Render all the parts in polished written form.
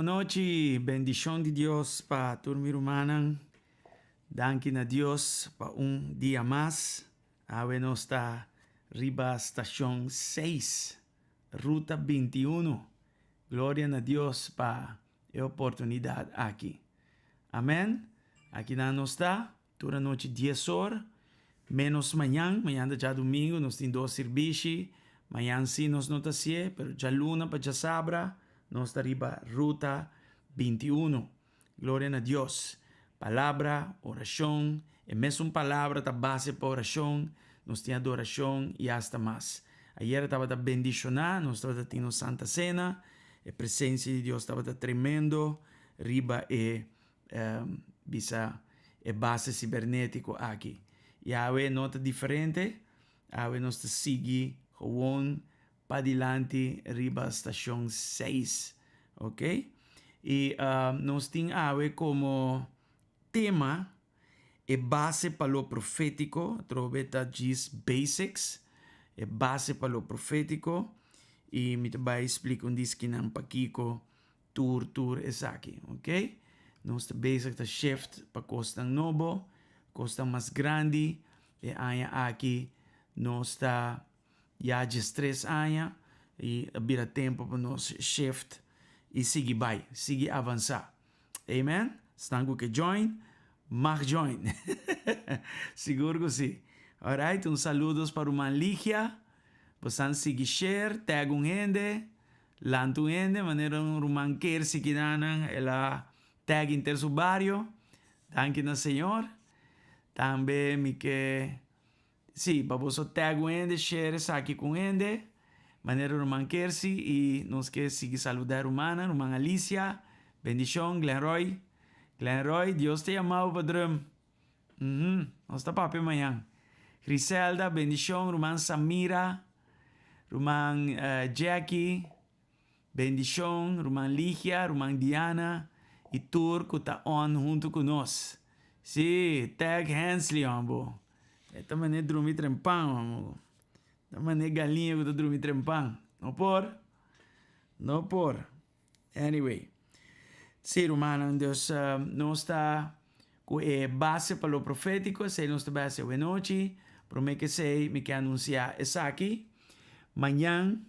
noche, bendición de Dios para turmi rumanan. Dankin a Dios para un día más. Ave está riba estación 6, ruta 21. Gloria a Dios para la oportunidad aquí. Amén. Aquí no está, toda noche 10 horas, menos mañana ya domingo, nos tiene dos servicios. Mañana sí nos nota así, pero ya luna para ya sabra, nos arriba ruta 21. Gloria a Dios. Palabra, oración, y mesmo palabra está base para oración, nos tiene adoración y hasta más. Ayer estaba bendicionar, nos estaba teniendo Santa Cena, la presencia de Dios estaba tremendo, arriba bisa base cibernético aquí. Y ahora nota diferente, ahora nos sigue gewoon para adelante arriba estación 6, ¿ok? Y nos tiene ahora como tema base para lo profético, troveta diz basics, base para lo profético, y me va a explicar un disquinam paquico, tour es aquí, ¿ok? Nos basic the shift para costa novo, costa más grande, e aña aquí nos está ya de 3 años, y había tiempo para nos shift, y sigue avanzar. Amen? Estão que join? Mag join. Seguro que sim. Alright, saludos para o Ligia. Você sigue share, tag gente, lanto gente, maneira um quer se quedaram, ela tag inter su barrio. Danke na Senhor. Também me que sim, para você tag gente, share aqui com gente. Maneira quer se e nos que sigue saludar humana, Alicia. Bendição, Glenroy. Glenroy, Dios te amado, padrão. Nós está papi amanhã. Griselda, bendição. Roman Samira. Roman Jackie. Bendição. Roman Ligia. Roman Diana. E Turco está on junto conosco. Sim, tag Hensley, amor. Esta maneira dormir trempão, amor. Esta maneira galinha que está dormir trempão. Não por? Não por. Anyway. Sí, hermano, entonces no está base para lo profético, se no está base de noche, pero me que sei, me que anunciar es aquí. Mañana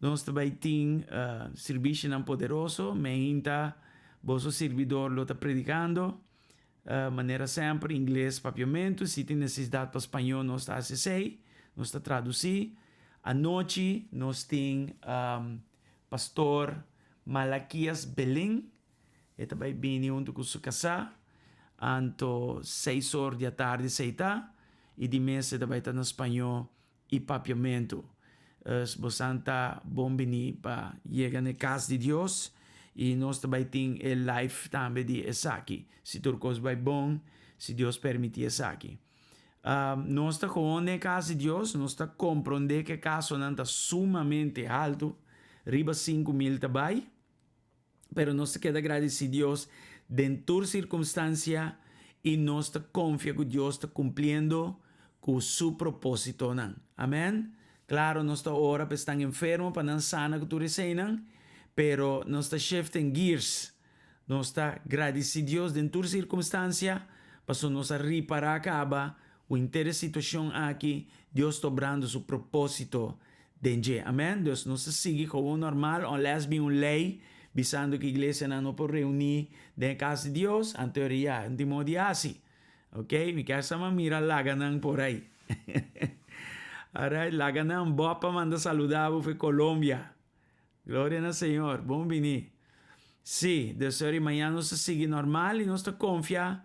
nos está tener servicio tan poderoso, me inta, vos servidor lo está predicando, manera siempre, inglés, papiamento, si tiene necesidad para español, nos está hace nos está traducir. Anoche nos tiene pastor Malaquías Belén. Esta vai vir junto com sua casa, anto 6 horas da tarde seita, e de mês esta vai estar no espanhol e papiamento. Bosanta bom venir para chegar na casa de Deus, e nós também tem o live também de aqui. Se tudo coisa vai bom, se Deus permitir aqui. Nós está com na casa de Deus, nós está compreender que a casa não está sumamente alto, riba 5,000 também. Pero nos queda agradecido a Dios dentro de circunstancia y nos confía que Dios está cumpliendo con su propósito. Amén. Claro, nos ahora están enfermos para no sana que tú receinan, pero nos está shifting gears. Nos está agradecido a Dios dentro de circunstancia para nos reparar acaba o interés situación aquí. Dios está obrando su propósito dentro. Amén. Dios nos sigue como normal, unless be un ley. Visando que a iglesia não pode reunir na casa de Deus, em teoria, de modo assim. Ok? Me quer chamar mira Laganang por aí. Alright, Laganang, boa para mandar saludar para Colômbia. Glória ao Senhor, bom venir. Sim, Deus e amanhã nós sigue normal e nós confia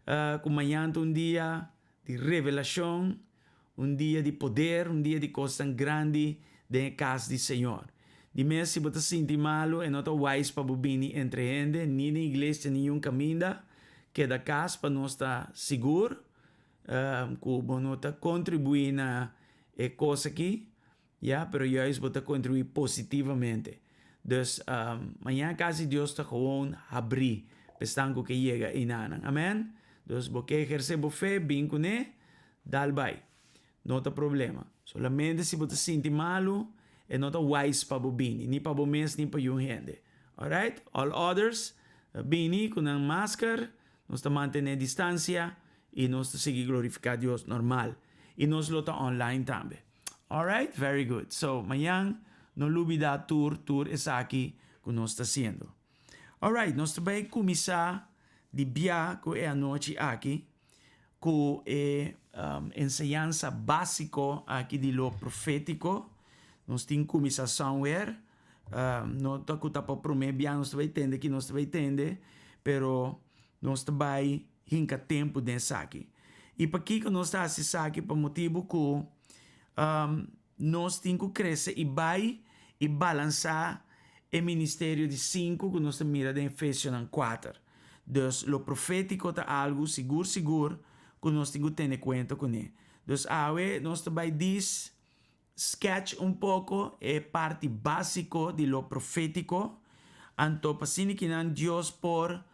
que amanhã é dia de revelação, dia de poder, dia de coisa grande na casa do Senhor. De mês, se você sentir malo, é nota wise para bobini entre gente, nem na igreja, nenhum caminho, que da casa para nós estar seguro, que nota contribuir na coisa aqui, pero eu vou contribuir positivamente. Então, amanhã a casa de Deus está gewoon abrir, pensando que chega e nada. Amém? Então, você exercer a fé, bem com ele, dá vai. Não tem problema. Solamente se você sentir malo, é não wise para bobini, nem para bomes, nem para yung gente. Alright? All others, bini con ang masker, nos ta mantener distancia y nos ta seguir glorificar Dios normal. Y nos lo ta online también. Alright? Very good. So, mayang, no lubida tour es aquí que nos está haciendo. Alright, nos vai começar de bia com a noite aqui, com enseñanza básico aqui de lo profético. Nós temos começar somewhere. Não está com tapa promê bia, nós vai entender que nós vai entender, pero nós vai hinca tempo dessa aqui. E para que nós está acessando aqui, para motivo que nós temos que crescer e vai e balançar o ministério de 5 que nós mira de Efésios 4. Dus lo profético está algo seguro que nós temos que ter conta com ele. Dus nós vai diz sketch pouco a parte básico de lo profético. Anto pasini que Deus por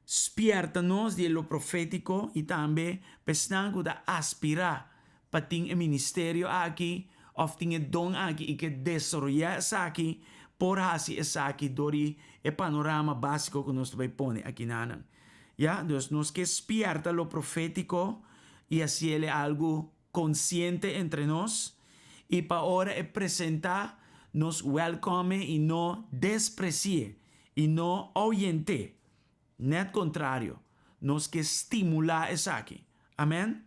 spierta-nos de lo profético e também pensando da aspirar para ter o ministério aqui of tinha don aqui e que desarrollar essa aqui por hasi essa aqui dori e panorama básico que nós vai pôr aqui nanan. Ya, dus nos que despierta lo profético e assim ele é algo consciente entre nós e para ahora é presentar nos welcome e não desprecie e não ahuyente. Net contrário, nos que estimular essa aqui. Amém?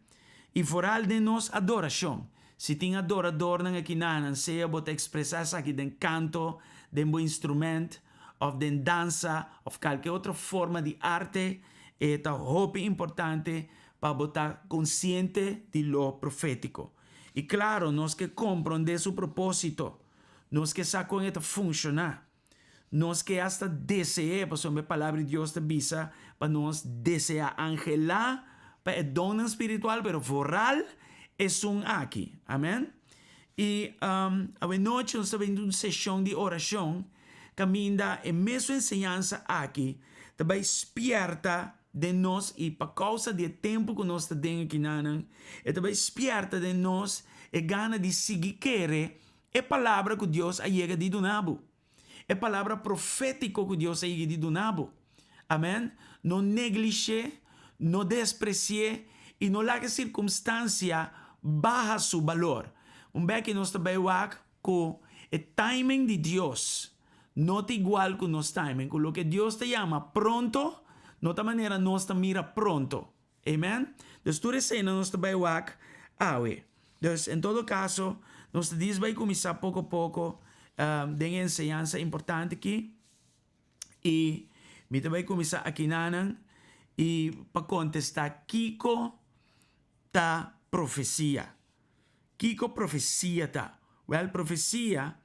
E foral de nos adoração. Se tem adorador na kinanan, seja bota expressar aqui den canto, den bom instrumento, ou den dança, ou qualquer outra forma de arte, é hope importante para botar consciente de lo profético. E claro, nós que compreender seu propósito, nós que sabem que funcionar, nós que hasta desejar, por exemplo, a palavra de Deus te visa, para nós desejar angelar, para o dom espiritual, pero foral, es un aqui. Amém? E a noite nós estamos em uma sessão de oração que ainda é a mesma ensinança aqui, também despierta de nós e por causa do tempo que nós estamos aqui, e também despierta de nós e gana de seguir querer a palavra que Deus chega de donabo. A palavra profética que Deus chega de donabo. Amém? Não neglige, não desprecie e não laga circunstância baja su valor. Que nós também com o timing de Deus não é igual com nosso timing. Com o que Deus te chama pronto, de outra maneira nós te mira pronto. Amém? Então, tu recena nós também então, em todo caso, nós diz vai começar pouco a pouco de ensinança importante aqui. E me também começar aqui nanan e para contestar Kiko ta profecia. Kiko profecia ta. Well, profecia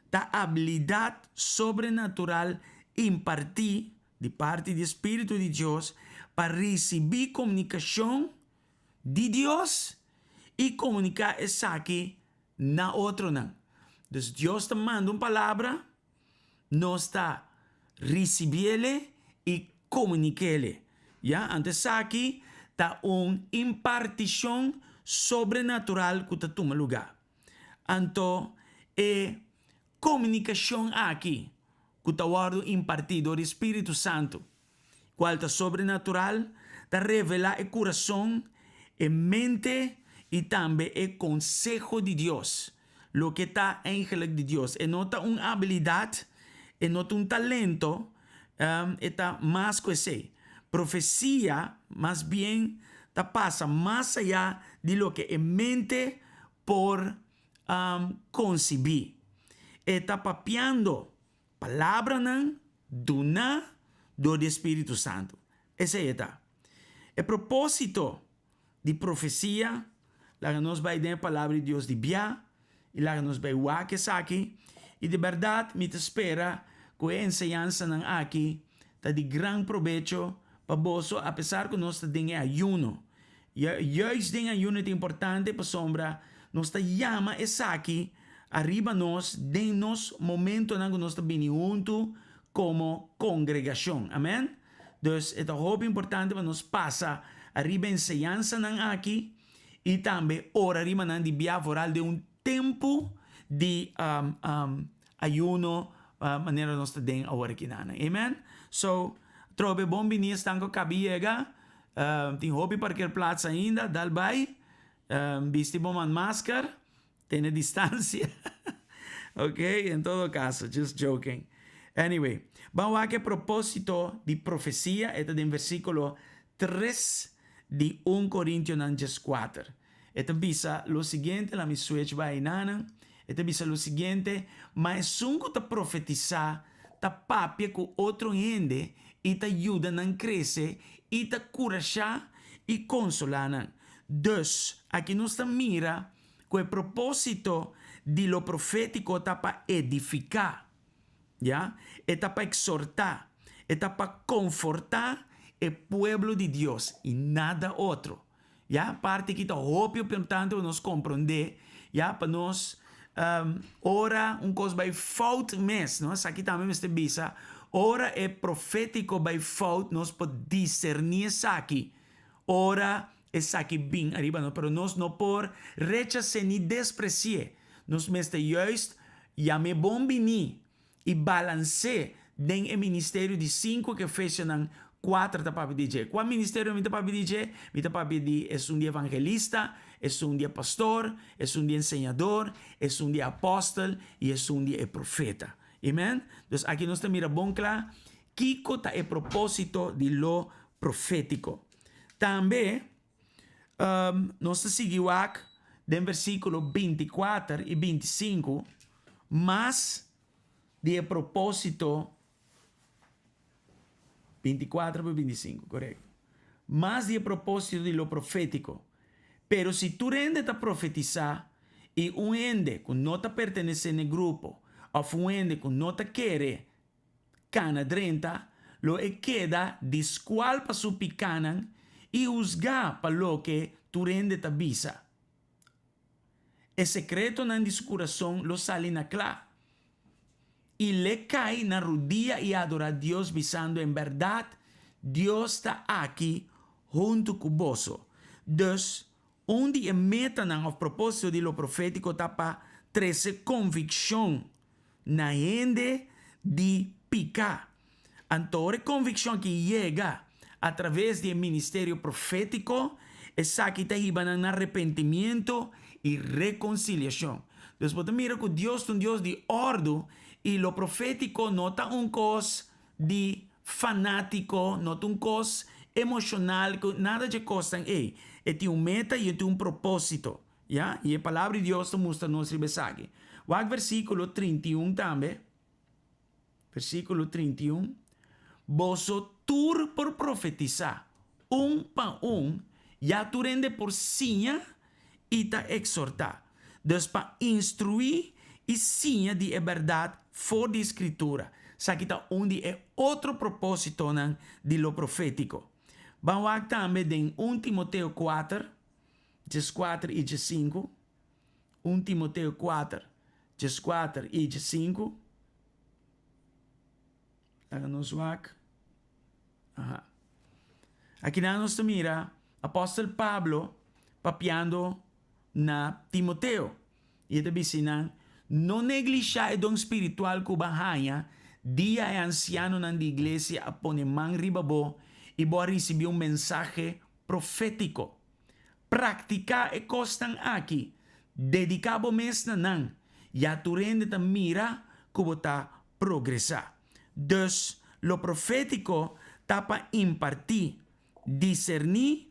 ta habilidade sobrenatural impartir de parte do Espírito de Deus para receber comunicação de Deus e comunicar essa aqui na outro não. Então, Deus te manda uma palavra, nós está recebê-la e comunicá-la. Ja, antes aqui está uma impartição sobrenatural que toma lugar. Então, comunicação aqui que está impartido do Espírito Santo, qual está sobrenatural, está revelar o coração, a mente e também o consejo de Deus, lo que está ángel de Deus. E não está uma habilidade, e não está um talento, está mais que isso. Profecia, más bien, te pasa más allá de lo que en mente por concebir. Está papiando palabra do Espíritu Santo. Ese está. El propósito de profecía, la que nos va a dar palabra de Dios de bia, y la que nos va a que aquí, y de verdad me te espera que la enseñanza aquí está de gran provecho. Paboso, a pesar que nós temos ayuno. Juist em ayuno é importante para sombra, nós chama essa aqui, arriba nós, de nos momento em que nós estamos juntos como congregação. Amém? Então, é muito importante para nós passar arriba enseñanza aqui e também ora arriba de via foral de tempo de ayuno manera nós den agora kinana. Amen? So, trobe bom binis tango kabiega, tem hobby parkeerplaats ainda, dalbij, viste bom man máscara, tem distância. Ok, en todo caso, just joking. Anyway, vamos a que propósito de profecía, este en versículo 3 de 1 Corintios 4. Este visa lo siguiente, la mi switch va inana. Este visa lo siguiente, mas ungo ta profetizar, ta papia com outro gente e ta ajuda a crescer e ta curachar e consolar. Dus, aqui nós ta mira com o propósito de lo profético está para edificar, ¿ya? Está para exhortar, está para confortar el pueblo de Dios y nada otro, ¿ya? Parte que está obvio, portanto, nos comprender, ¿ya? Para nos ora cosa by fout mes, ¿no? Aqui também me visa, ora é profético by fout, nos pode discernir aqui, ora é aqui bem arriba, ¿no? Pero nos não por rechazar ni despreciar. Nos meste juist me bombini e balance den e ministério de 5 que fecham 4 da papi DJ. Qual ministério me papi DJ? Me papi di é um dia evangelista, é um dia pastor, é um dia ensinador, é um dia apóstolo e é um dia profeta. Amen? Então aqui nós temos bom claro que é o propósito de lo profético. Também nós seguimos aqui del versículo 24 y 25, más de propósito, 24 y 25, correcto, más de propósito de lo profético. Pero si tú rendes a profetizar y un ende que no te pertenece en el grupo, o un ende que no te quiere, cana drenta, lo queda disculpa su picanan y juzga para lo que tú rendes a visa. El secreto en su corazón lo sale na claro. Y le cae na rodilla y adora a Dios visando en verdad, Dios está aquí junto con vos. Dus, onde meta a propósito de lo profético está para 13 convicción na gente de picar. Antore convicción que llega a través del ministerio profético, esa que está iban en arrepentimiento y reconciliación. Después mira que Dios es un Dios de orden y lo profético no está un cos de fanático, no está un cos emocional, nada de cosas. Es un meta y es un propósito. ¿Ya? Y la palabra de Dios te muestra nuestro mensaje. Va versículo 31 también. Versículo 31. Vosotros por profetizar, para ya tú rende por seña y te exhortar. Dus para instruir y seña de verdad for de escritura. Sakita onde é outro propósito de lo profético. Vamos a também em 1 Timoteo 4, 4 e 5. 1 Timoteo 4, 4 e 5. Háganos WAC. Ajá. Aqui nós mira apóstolo Pablo papiando na Timoteo. E ele diz não neglijar o dom espiritual que banhanha, dia é anciano na igreja a pone man ribabo e boa receber mensaje profético. Praticar e costan aqui, dedicabo mes na nan, ya tu rende ta mira como ta progresar. Dus, lo profético ta pa impartir, discernir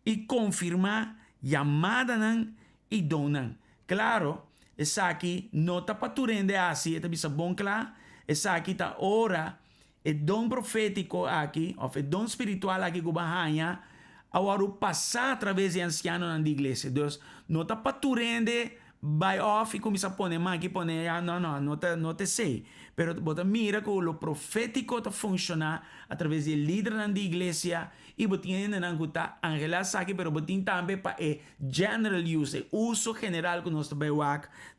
e confirmar llamada nan e donan. Claro, essa aqui não está para tu render assim, é bisa bom claro. Essa aqui está ora, é dom profético aqui, ou é dom espiritual aqui que bahanha, agora passar através de anciano na igreja. Deus não está para tu render, vai off e começa a pôr aqui, pôr não te sei. Pero bota mira que o profético está funcionar através de líder na igreja e botinha na guta angelas aqui, pero botin também para general use, uso general que nós também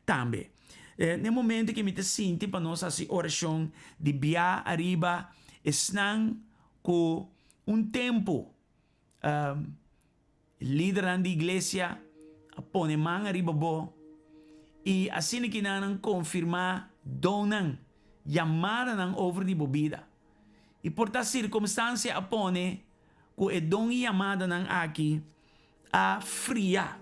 também. No momento que me te sinto para nós fazer oração de via arriba, estão com tempo líder na igreja põe mão arriba bo e assim que não confirmar donan llamada ng over di bobida. E por ta circunstância apone, ku edong llamada ng aki, a fria.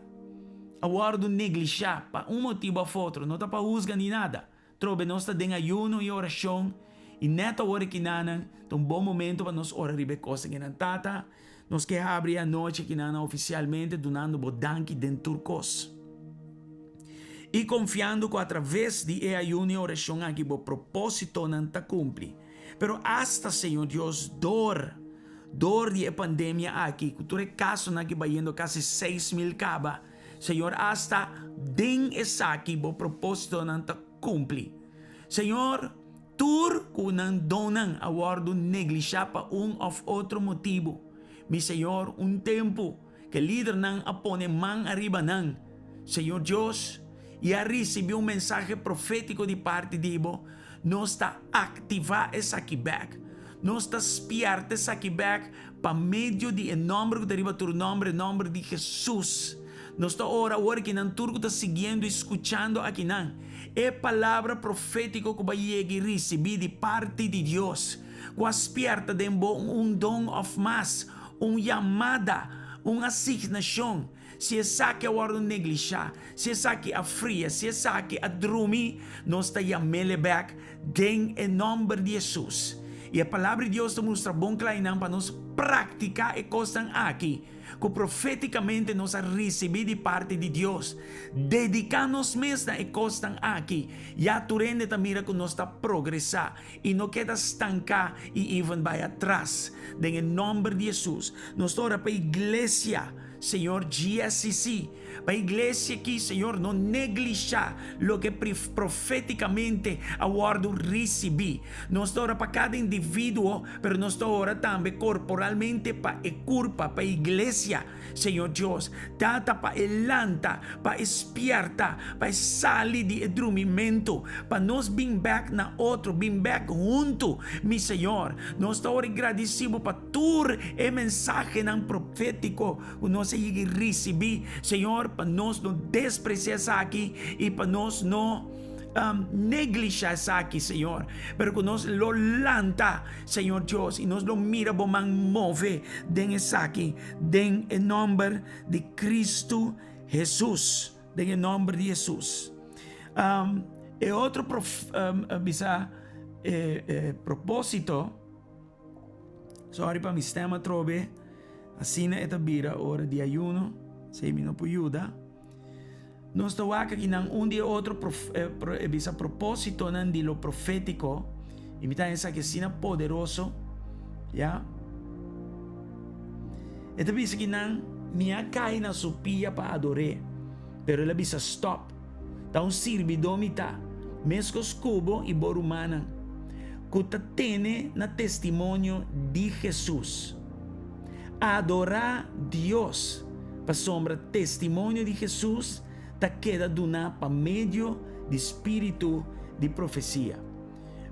Awardo neglisya, pa un motivo a outro, não tá pa husga ni nada. Trobe, nós tá den ayuno e oração, e neta ora kinanan, um bom momento para nós orar ribe costa ginantata, nós que abre a noite kinana oficialmente, donando bodanki den turcos. E confiando que através de ayuno e oração aqui, o propósito não tá cumpre. Pero hasta, Senhor Deus, dor de pandemia aqui, que tu caso na que vai indo quase 6,000 caba, Senhor, hasta den essa aqui, o propósito não tá cumpre. Senhor, tur kunang donang awardo neglisya pa of outro motivo. Mi Senhor, tempo que líder ng apone mang arriba ng Senhor Deus, e a receber mensaje profético de parte de Ibo, nos está activar essa back. Nos está espiar essa back pa medio de nome que deriva tu nome de Jesus. Nos está ora que nan turco está seguindo, escuchando aqui nan. É palavra profética que vai receber de parte de Deus. Que aspierta dembo dom of mass, chamada, asignação. Se essa que a ordem negligea, se essa que a fria, se essa que a drumi, nós está chamando back em nome de Jesus. E a palavra de Deus te mostra bom clarinão para nós praticar e costan aqui, que profeticamente nós a receber de parte de Deus. Dedicar-nos mesmo e costan aqui. E a turende ta mira que nós está progressar e não queda estancar e even vai atrás. Em nome de Jesus, nós ora para a igreja, Senhor, GSCC, para a igreja aqui, Senhor, não neglijar o que profeticamente aguardo receber. Nós ora para cada indivíduo, mas nós ora também corporalmente para a curva, para a igreja, Senhor Deus, data para elanta, para espierta, para salir de dormimento, para nós bem back na outro, bem back junto, mi Senhor. Nós ora agradecido para tur e mensagem não profético, nós receber, Senhor, para nós não desprezar aqui e para nós não neglijar aqui, Senhor, pero que nós lo lanta, Senhor Deus, e nós lo mira bom move den essa aqui, den em nome de Cristo Jesus, den em nome de Jesus. E outro propósito, sorry para mi sistema trobe, assim é a bira hora de ayuno, se me não ajuda. Nós estamos aqui num dia outro propósito de lo profético, e me está essa que é poderoso, já. E também aqui não minha cai na supia para adorar, pero ela bisa stop. Tá servidor mita, mescos cubo e borumana, que tem na testemunho de Jesus. Adorar Deus para sombra testemunho de Jesus ta queda duna para meio de espírito de profecia.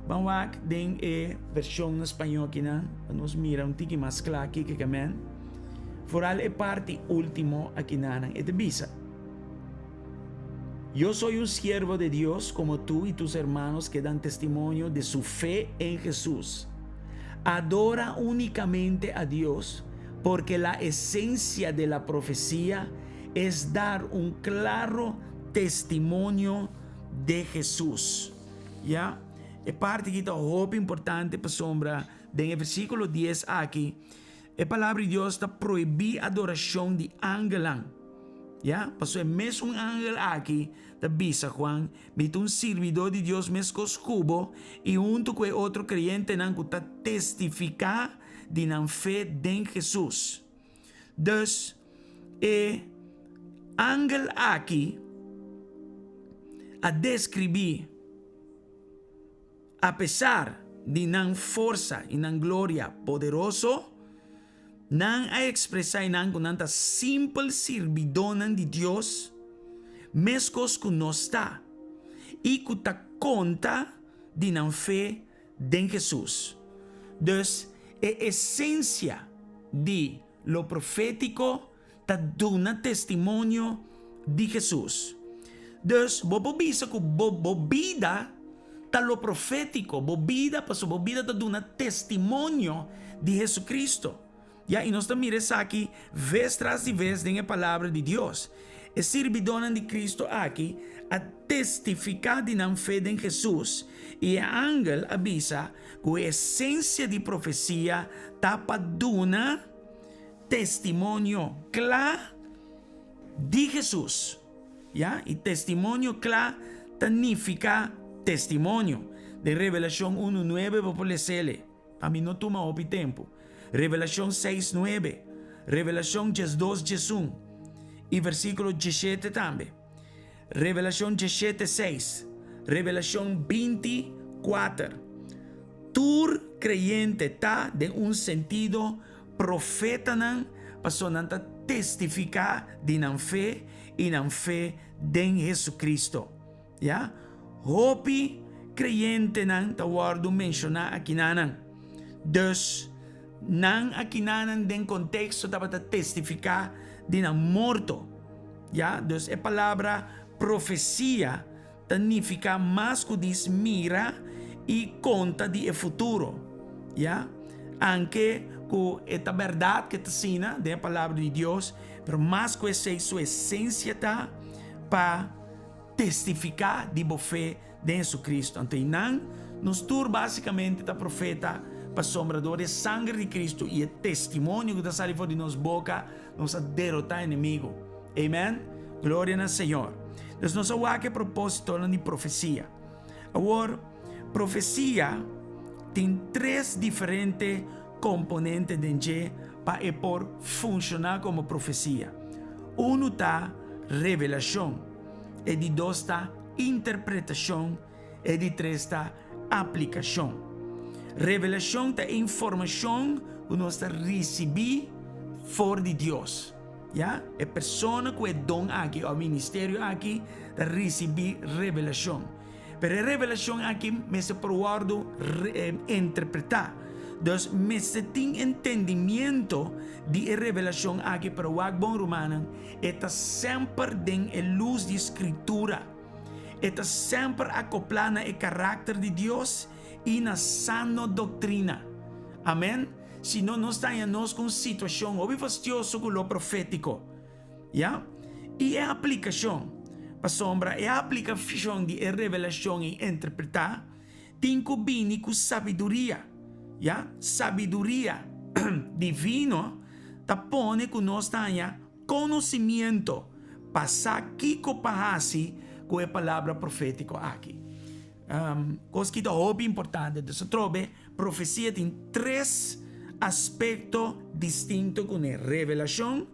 Vamos a den versão em espanhol aqui na nos mira tiki mais claro aqui que camen. Foral é parte último aqui na é de bisa. Yo soy un siervo de Dios como tú y tus hermanos que dan testimonio de su fe en Jesús. Adora únicamente a Dios, porque la esencia de la profecía es dar un claro testimonio de Jesús. ¿Ya? Es parte que está muy importante para sombra del versículo 10 aquí. La palabra de Dios está prohibir adoración de ángeles. ¿Ya? Pasó el mes un ángel aquí, te bisa Juan, mete un servidor de Dios mescos cubo y junto con otro creyente nan que testificar de la fe de Jesús. Dus, ángel aquí a describir, a pesar de la fuerza y la gloria poderoso, nan a expressar nan con tanta simple servidona de Dios, mescos que no está, y que ta conta de la fe de Jesús. Dus, esencia de lo profético ta duna testimonio de Jesús. Dus, bobo bisa que bobo vida lo profético, bobida, pasó bobida de un testimonio de Jesucristo. Ya, y nos mires aquí, vez tras vez en la palabra de Dios. Es servidor de Cristo aquí a testificar de la fe en Jesús. Y el ángel avisa que la esencia de profecía tapa de testimonio claro de Jesús. ¿Ya? Y testimonio claro significa testimonio. De Revelación 1:9 por leerle. A mí no toma opi tiempo. Revelación 6:9. Revelación 2:1. Y versículo 17 también. Revelación 17:6. Revelación 24. Tu creyente está de un sentido profeta para testificar de la fe y la fe de Jesucristo. ¿Ya? Hopi creyente ta guardo mencionar aquí nanan. Dus nan aquí nanan den contexto para testificar de la morto. ¿Ya? Dus la palabra profecía significa más que dice mira y conta de futuro. ¿Ya? Aunque con esta verdad que te sina de la palabra de Dios, pero más que su esencia está para testificar de la fe de Jesucristo. Entonces, nos tur basicamente está profeta para sombrador de sangre de Cristo y el testimonio que está saliendo de nuestra boca nos a derrotar enemigo. Amén. Gloria al Señor. Entonces, nos ha que propósito de profecía. Ahora, profecía tiene tres diferentes componentes de para por funcionar como profecía. Uno está revelación, y de dos está interpretación, y de tres está aplicación. Revelación es información que nos recibí por de Dios. ¿Ya? La persona que es don aquí, o ministerio aquí, recibir revelación. Pero revelación aquí me se probardo interpretar. Dus met het entendimiento de revelación aquí para Wagbon Romana, está siempre en luz de escritura. Está siempre acoplada el carácter de Dios y na sana doctrina. Amén. Si no, no está en nos con situación o fastidioso con lo profético. ¿Ya? Y la aplicación. Para sombra, la aplicación de revelación y interpretar, tiene que venir con sabiduría. ¿Ya? Sabiduría divino te pone que nos tenga conocimiento para que pahasi con la palabra profética aquí. Cosa que es importante. Entonces, trobe, profecía tiene tres aspectos distintos con la revelación,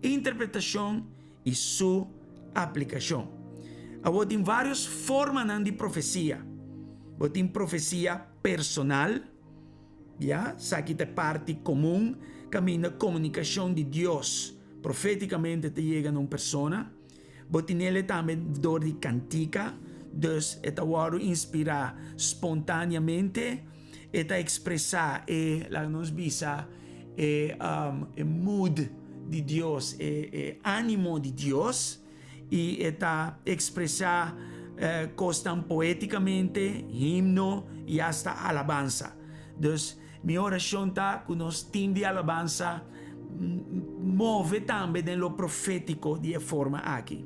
interpretación y su aplicación. Ahora, tiene varias formas de profecía. Tiene profecía personal. ¿Ya? Aquí te parte común, camina comunicación de Dios. Proféticamente te llega a una persona. Botinele también dor de cantica. Dus esta waro inspira espontaneamente. Esta expresa la nos visa mood de Dios, ánimo de Dios. Y esta expresa costan poéticamente, himno y hasta alabanza. Dus mi oración está que nos team de alabanza move también en lo profético de forma aquí.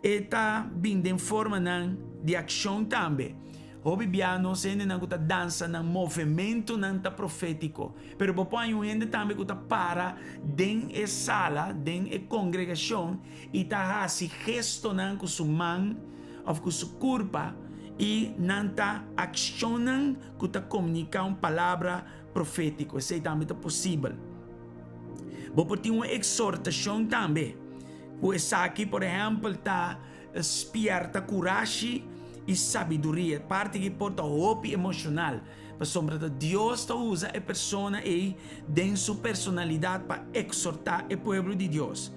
Está bien en forma de acción también. Hoy biano se na guta dança na movimento nanta profético. Pero popõe um ende também guta para den e sala, den e congregação e tá assim gesto nan com su man of com su curpa e nanta accionan guta comunicar uma palavra profético. Isso também é possível. Vou ter uma exortação também. Pois aqui, por exemplo, tá espierta coragem e sabedoria, parte que porta hope emocional. Para sombra de Deus está usa a pessoa e den sua personalidade para exortar o povo de Deus.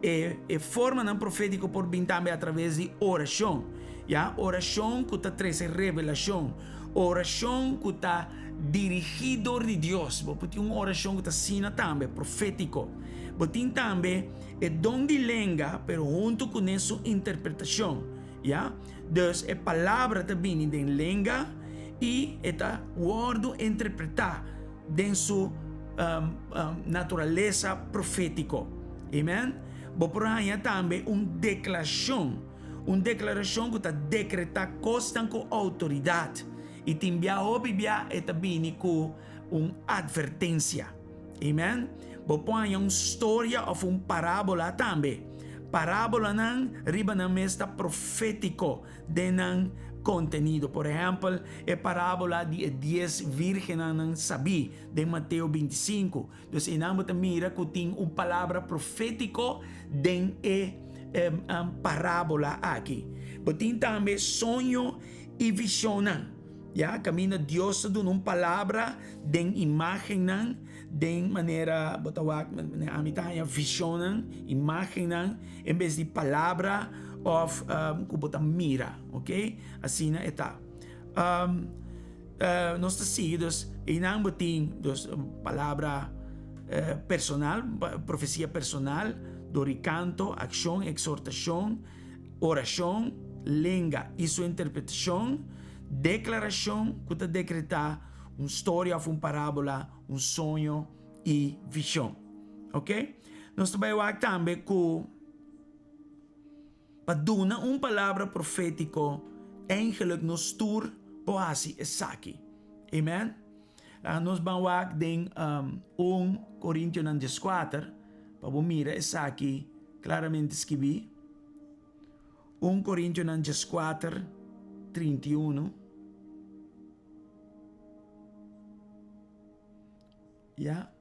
E forma não profético por vir também através de oração. Já oração que está traz revelação, oração que está dirigido de Deus. Porque uma oração que está sina também profético. Botin também é dom de língua, pero junto com isso interpretação. Ja? Dus a palavra também den lenga e eta word interpretar den su natureza profético. Amen? Boporanya também declaração que está decretar costan com autoridade e timbia obibia eta bini com advertência. Amen? Boporanya história of parábola também. Parábola nang riba na mesta profético de nang contenido. Por exemplo, a parábola de 10 vírgenes nang sabi de Mateo 25. Então, inamo ta mira que tem palavra profético den parábola aqui. Botin também sonho e visão. Ya, camina Dios dun palavra den imagen nang den manera botawak amitaya vision nang imagen nang en vez de palavra of kubota mira, okay? Assim na eta. Nós está seguidos inang botin dos palavra personal, profecia personal, doricanto, acción, exhortación, oración, lenga e sua interpretação, declaração que está decretar história ou parábola, sonho e visão. Ok? Nós trabalhamos também com para dar palavra profético eigenlijk nos tur poasi esaki. Amen? Nós vamos em 1 Coríntios 4, para mira esaki claramente escrevi. 1 Coríntios 4, 31. ¿Ya?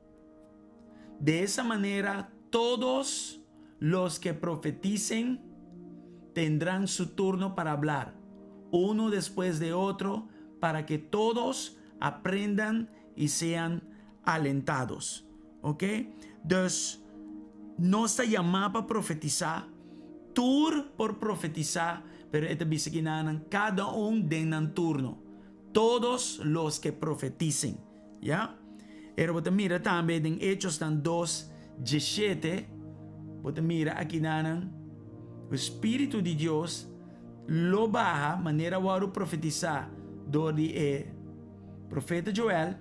De esa manera, todos los que profeticen tendrán su turno para hablar, uno después de otro, para que todos aprendan y sean alentados. ¿Ok? Dus, no está llamado para profetizar, tur por profetizar, pero esta dice que cada uno den turno. Todos los que profeticen. ¿Ya? Pero você mira também em Hechos 2:17, você mira aqui o Espírito de Deus lo baja, maneira de profetizar do profeta Joel.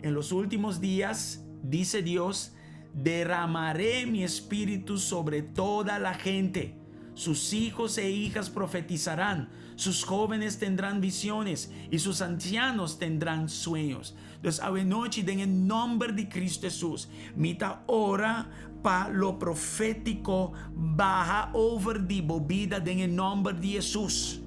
En los últimos días, dice Dios, derramaré mi espíritu sobre toda la gente. Sus hijos e hijas profetizarán, sus jóvenes tendrán visiones y sus ancianos tendrán sueños. Entonces, hoy noche, en el nombre de Cristo Jesús, mita ora para lo profético baja over di bobida en el nombre de Jesús.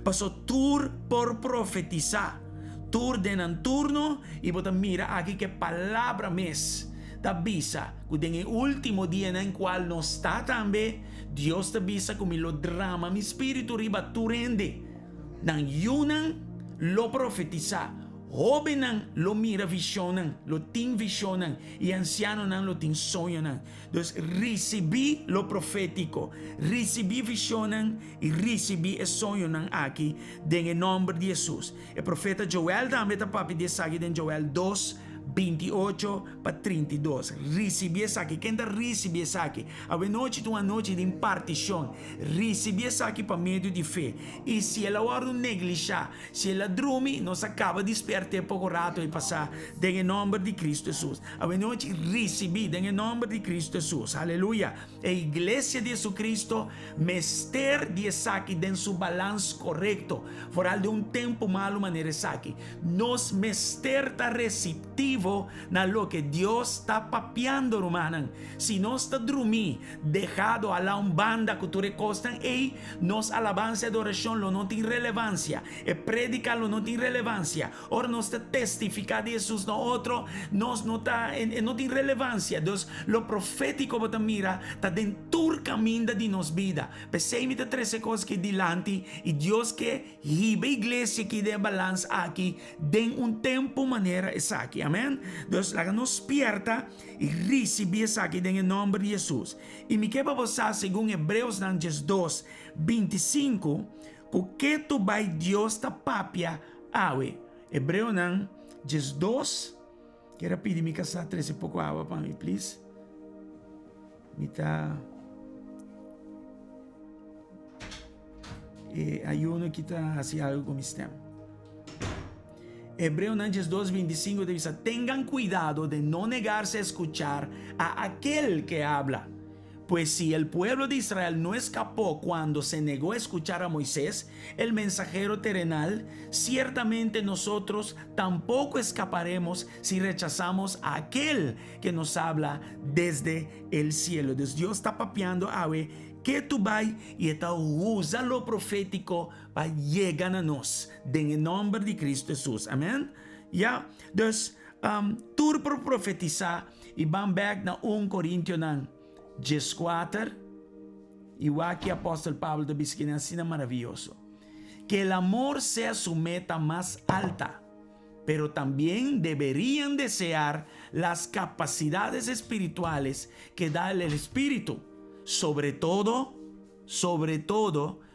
Pasó tur por profetizar, tur de turno y bota mira aquí que palabra mes. Te avisa que en el último día en el cual no está también, Dios te avisa que lo drama, mi espíritu riba tu rende. Nan yunan lo profetiza, jovenan lo mira visionan, lo tin visionan y ancianos lo tin soñan. Entonces recibí lo profético, recibí visionan y recibí el sueño aquí en el nombre de Jesús. El profeta Joel también está papi de aquí en Joel 2:28 para 32. Recibi essa aqui. Quem está receber essa aqui? A noite uma noite de impartição. Recebi essa aqui para meio de fé. E se ela ora negligenciar, se ela dorme, nós acaba de despertar pouco rato e passar em nome de Cristo Jesus. A noite recebi em nome de Cristo Jesus. Aleluia. A igreja de Jesus Cristo mester de essa aqui dentro do balanço correto. Fora de tempo malo maneira essa aqui. Nos mester está receptivo na lo que Dios está papiando, hermano. Si no está dormir, dejado a la banda que tú recostan, y nos alabanza y adoración lo no tiene relevancia, y predica lo no tiene relevancia, ahora no está testificar de Jesús, no otro, no tiene relevancia. Entonces, lo profético, bota mira, está dentro del camino de nos vida. Pensei 13 cosas que delante, y Dios que ribe iglesia que de balance aquí, den tempo manera esa aquí. Amén. Entonces, la nos pierda y recibe esa aquí en el nombre de Jesús. Y me queda pasar según Hebreos 2:25, que tu vai Dios ta papia awe. Hebreos 2, quero pedir me casar 13 pouco água para mim, please. Me tá ayuno que está haciendo algo con mi sistema. Hebreo 2:25 dice: tengan cuidado de no negarse a escuchar a aquel que habla. Pues si el pueblo de Israel no escapó cuando se negó a escuchar a Moisés, el mensajero terrenal, ciertamente nosotros tampoco escaparemos si rechazamos a aquel que nos habla desde el cielo. Entonces Dios está papeando a ver que tú vas y está usa lo profético para llegar a nos en el nombre de Cristo Jesús. Amén. Ya, entonces tú por profetizar y van back na 1 Corintios 14, igual que apóstol Pablo de Bisquina, así maravilloso. Que el amor sea su meta más alta, pero también deberían desear las capacidades espirituales que da el Espíritu. Sobre todo,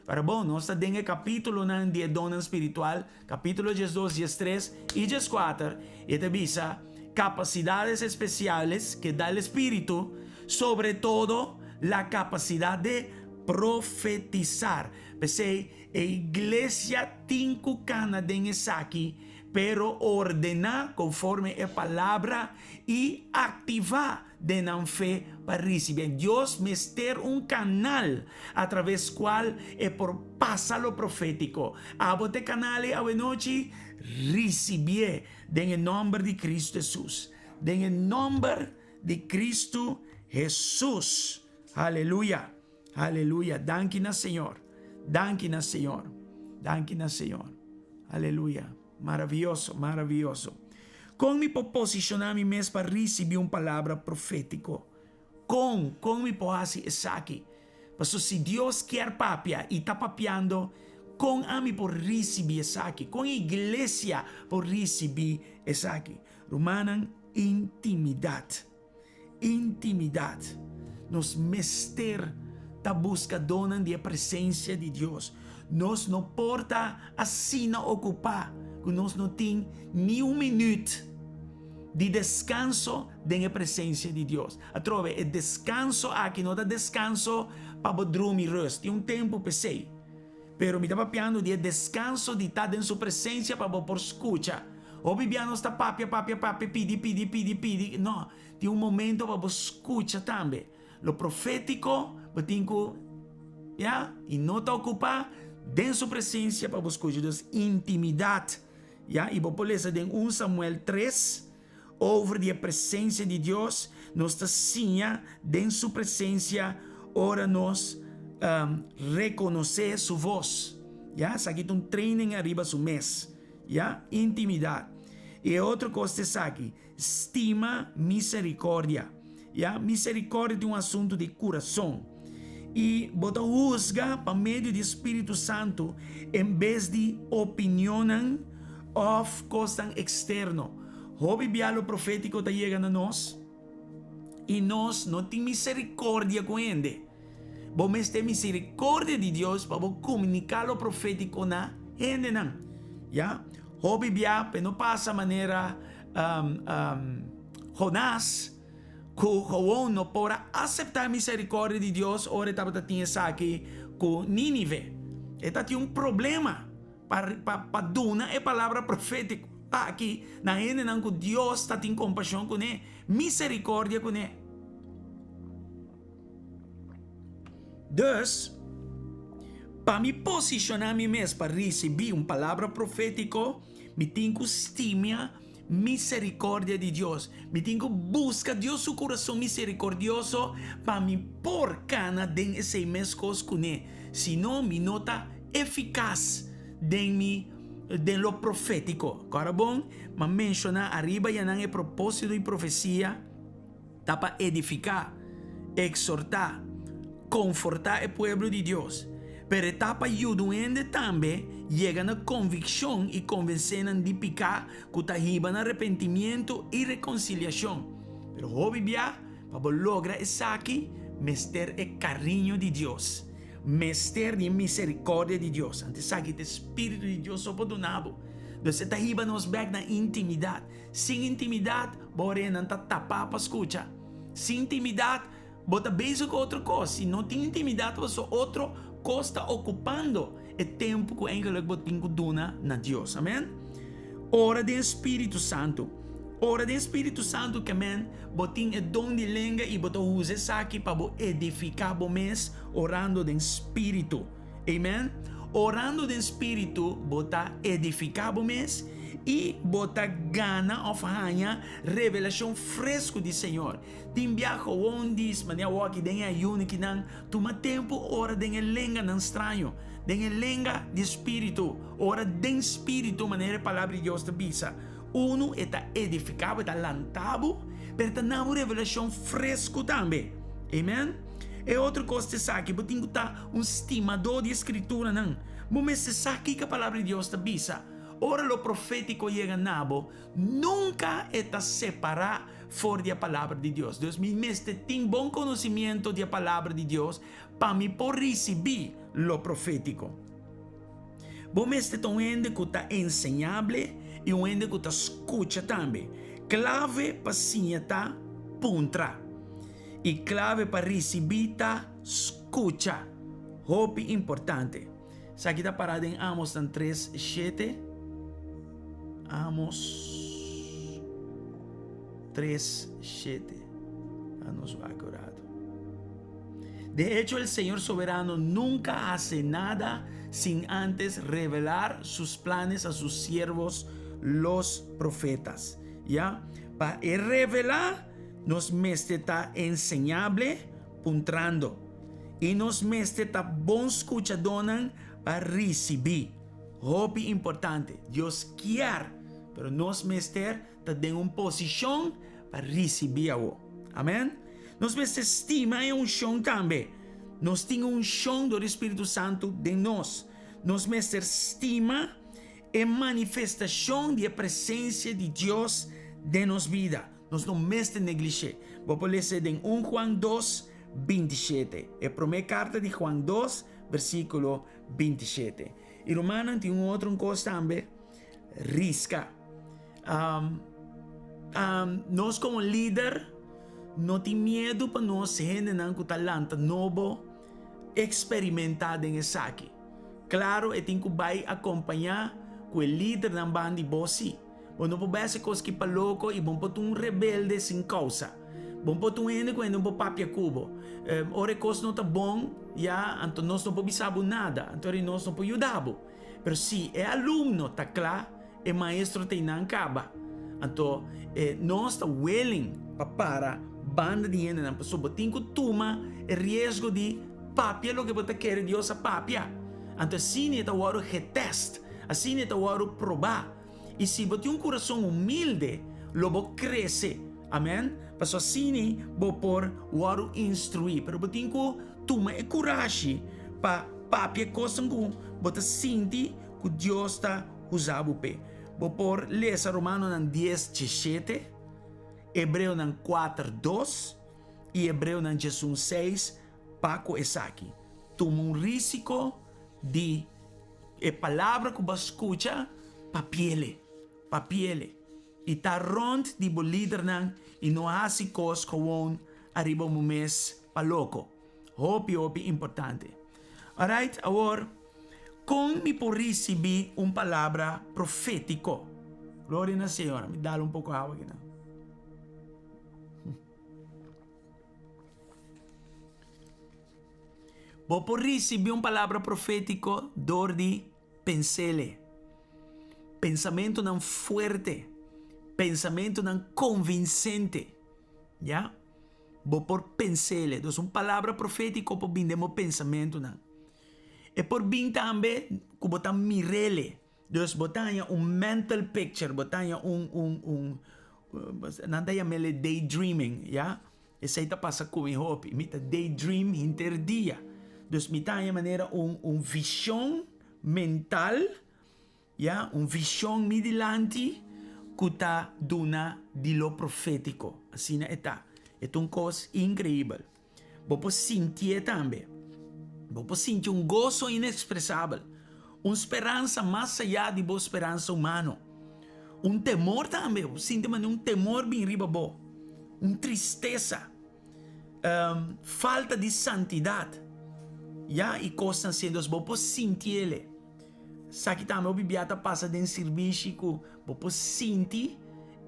para vos, no está en el capítulo de don espiritual, capítulo 2, 3 y 4, y te dice capacidades especiales que da el Espíritu, sobre todo la capacidad de profetizar. Pensé, la iglesia tincu cana de aquí, pero ordenar conforme la palabra y activar de la fe para recibir. Dios mester un canal a través cual pasa lo profético. Abote canales a noche recibir en el nombre de Cristo Jesús. En el nombre de Cristo Jesús. Aleluya. Aleluya. Danke Señor. Danke Señor. Danke Señor. Aleluya. Maravilloso, maravilloso. Con mi posicionar mi mes para recibir una palabra profético. Con mi poasi es aquí. Pero si Dios quiere papia y está papiando, con a mí por recibir es aquí. Con iglesia por recibir es aquí. Romanan intimidad. Intimidad. Nos mester ta busca donan de presencia de Dios. Nos no porta assim na ocupar. Que nos no tem ni un minuto de descanso de presencia de Dios. Atrove, el descanso aquí no da descanso para dormir rest. Tem un tempo pensei. Pero me está papiando de descanso de estar en su presencia para por escucha. O Bibiano está papia, pidi. No, tem un momento para escucha también. Lo profético, tengo, ya, y no te ocupa de su presencia para escuchar. Entonces, intimidad. Ya, y por eso en 1 Samuel 3, over la presencia de Dios, nos enseña de su presencia, ahora nos reconoce su voz. Ya, aquí un training arriba su mes. Ya, intimidad. Y otra cosa es aquí, estima misericordia. Ya, misericordia es un asunto de corazón. Y bota juzga por medio del Espíritu Santo en vez de opinión of cosas externo. Hoy lo profético está llegando a nos y nos no tiene misericordia con él. Vamos a tener misericordia de Dios para comunicar lo profético na gente. Ya, hoy pero no pasa manera Jonás que João no podrá aceptar misericordia de Dios. Ahora estaba teniendo aquí con Nínive. Esta tiene un problema para dar una palabra profética aqui na gente não que Deus está tendo compaixão com ele, misericórdia com ele. Dus, para me posicionar me mesmo para receber uma palavra profética, me tenho que estimar misericórdia de Deus. Me tenho que buscar Deus seu coração misericordioso para me pôr cana dentro desse mesmo com ele. Senão, me nota eficaz de lo profético. Agora bom, mas mencionar arriba já não é propósito e profecia, tá para edificar, exortar, confortar o povo de Deus. Pero está para ayudar também chega na convicção e convencendo de picar que está arriba no arrependimento e reconciliação. Pero obvia para lograr isso aqui, mester o carinho de Deus. Mester de misericórdia de Deus. Antes aqui o Espírito de Deus sobre o nabo. Você está arriba nos back na intimidade. Sem intimidade, você não está tapado para escutar. Sem intimidade, você beijo com outra coisa. Se não tem intimidade, você outro coisa está ocupando é tempo que eigenlijk botin ko duna na Dios. Amen? Ora do Espírito Santo. Ora do Espírito Santo que amen, botin é dom de língua e botou use aqui para edificar o mês orando do Espírito. Amen? Orando do Espírito, bota edificar o mês e bota gana of hanya revelação fresco de Senhor. Tim biaco onde mania waki den a unique nan tuma tempo ora den lenga nan estranho. Den lenga de espírito, ora den espírito maneira palavra de Deus te bisa. Uno está edificado, está lantado, pero está na revelação fresco também. Amen? É outra coisa que sabe, porque tem que estar estimador de escritura não. Mas se sabe que a palavra de Deus te bisa. Ora lo profético llega nabo, nunca está separado fora da palavra de Deus. Deus me mestre tem bom conhecimento da palavra de Deus para me por receber lo profético. Bom mestre tem um ende que está ensinável e um ende que está escuta também. Clave para sinheta puntra e clave para receber tá escuta. Hope importante. Aqui está parado em Amos 3:7. Amos 3:7. Nos va acordado. De hecho, el Señor soberano nunca hace nada sin antes revelar sus planes a sus siervos, los profetas. ¿Ya? Para revelar, nos está enseñable, puntrando. Y nos está bon escuchadonan para recibir. Hope importante. Dios quiere, pero nos está en una posición para recibir algo. Amén. Nos estima en un chão también. Nos tiene un chão do Espíritu Santo de nós. Nos estima en manifestación de la presencia de Dios de nos vida. Nos no mestre neglige. Voy a leer en 1 Juan 2:27. La primera carta de Juan 2, versículo 27. Y Romano tiene un otro cosa también. Risca. Nos como líder no tem medo para nós generar com talento novo experimentado em essa aqui. Claro, eu tenho que vai acompanhar com o líder da banda de Bossi. Bom, não pode ser coisa que para louco e bom para um rebelde sem causa. Bom para um ende quando não papia cubo. Ora coisa não tá bom, já, então nós não podemos saber nada, então nós não podemos ajudar. Mas se é aluno, tá claro, é maestro tem não acaba. Então, nós está willing para banda de gente, não só tem que tomar o risco de papia o que você quer Deus a papia. Então, assim é o hora que teste, assim é o hora provar. E se você tem um coração humilde, logo cresce. Amém? Mas assim vou por o hora instruir. Mas você tem que tomar coragem para papia coisa que você sente que Deus está usando. Vou por ler Romano 10:17, Hebreu 4:2 e Hebreu 6, Paco Esaki. Toma um risco de a palavra que você escuta papiele. E tá rond de bo líder e não há se coisa com arriba um mês pa louco. Hope importante. Alright, agora como me por receber uma palavra profético? Glória na Senhora. Me dá um pouco de água aqui. Vou por receber uma palavra profético dor de pensele. Pensamento não forte. Pensamento não convincente. Já? Vou por pensele. Então, uma palavra profética por vindemos pensamento não. E por vir também, que botar mirele. Então, botar mental picture, botar não tem a daydreaming, já? Essa aí tá passa com o hope, mita daydream interdia. Então, mita a maneira visão mental, já? Visão midilante que tá duna de lo profético. Assim é tá. É uma coisa incrível. Vou sentir também. Vou sentir gozo inexpressável, uma esperança mais allá de boa esperança humana, temor também, sinto temor bem riba bo, tristeza, falta de santidade, Ya, e coisas sendo bopo sintiele. Saki também o bibiata passa de serviço que bopo sinti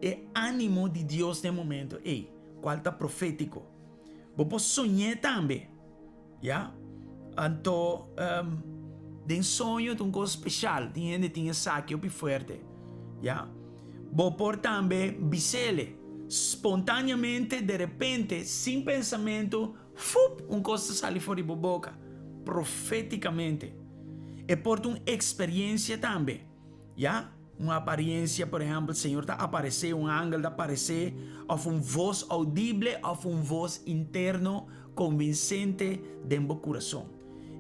e ânimo de Deus no momento. Ei, qual tá profético. Bopo sonhar também. Ya, então, de sonho tem uma coisa especial. Tinha saque o forte. Ya, bopo também bisele. Espontaneamente, de repente, sem pensamento, uma coisa sai fora da boca. Profeticamente. E por uma experiência também. Já? Uma aparência, por exemplo, o Senhor está aparecer, um ángel está aparecer, ou uma voz audível, ou uma voz interna convincente dentro do coração.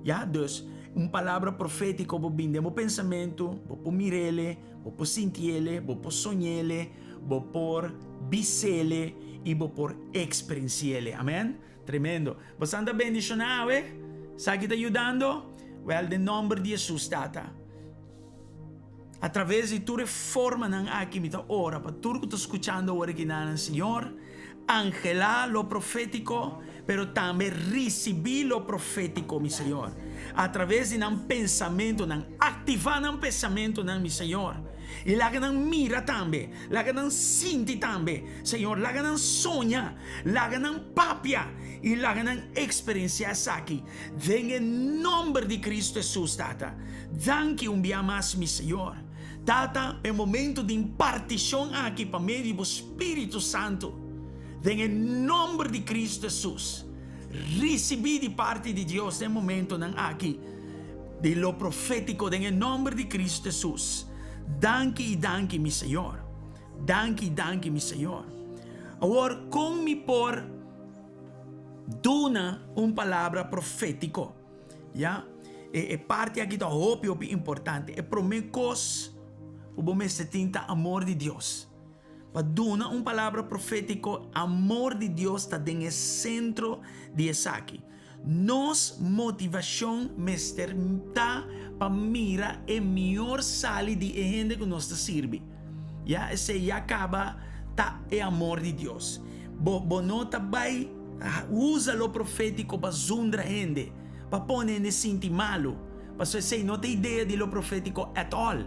Já? Então, uma palavra profética vou vir dentro do pensamento, vou mirele, vou sentir, vou sonhar, vou por bisele e vou por experienciar. Amém? Tremendo. Bastante bendicionado, Sabe que está ajudando? Well, the nome de Jesus, tata. Através de tua reforma ng aqui, mita ora, para tudo que estou escuchando ahora que nada, Señor, angela lo profético, pero também recebi lo profético, mi Señor. Através de um pensamento, ativar um pensamento, mi Señor. E lá que não mira também, lá que não sente também, Senhor, lá que não sonha, lá que não papia, e lá que não experiencia isso aqui. Vem em nome de Cristo Jesus, Tata. Danke dia mais, mi Senhor. Tata, é momento de impartição aqui para meio do Espírito Santo. Vem em nome de Cristo Jesus. Recebi de parte de Deus no momento aqui, de lo profético, em nome de Cristo Jesus. Danke, mi Senhor. Danke, mi Senhor. Agora, como me por dona uma palavra profético, já? É parte aqui da hope importante. É promessas, o bom se tinta amor de Deus. Para dona uma palavra profético, amor de Deus está no centro de isso aqui. Nos motivação está para mirar a melhor sala de gente que nos serve. Já esse já acaba tá é amor de Deus. Bonota vai usa o profético para zundra gente, para pôr ne sentir malo. Para você não tem ideia de lo profético at all.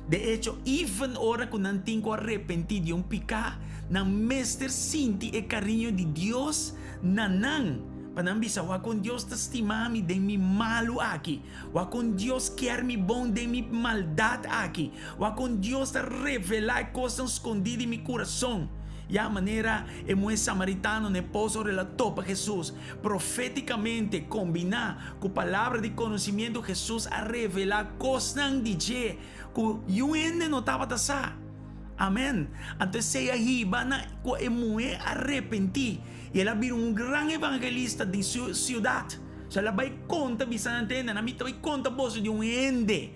De hecho, even ora que não tem que arrepentir de picar, não mestre sente o carinho de Deus nanang. Panambisa, wa con Dios te estimami de mi malo aqui. Wa con Dios quer mi bom de mi maldade aqui. Wa con Dios te revelar coisas escondidas em mi coração. E a maneira é muito samaritano ne poso relatou para Jesus. Profeticamente combinar com a palavra de conhecimento Jesus a revelar coisas de que eu ainda não estava tasar. Amém. Então se aí vai na muito arrepentir. E ela vira gran evangelista de cidade. So ela vai conta bisante na mita vai conta voz de ende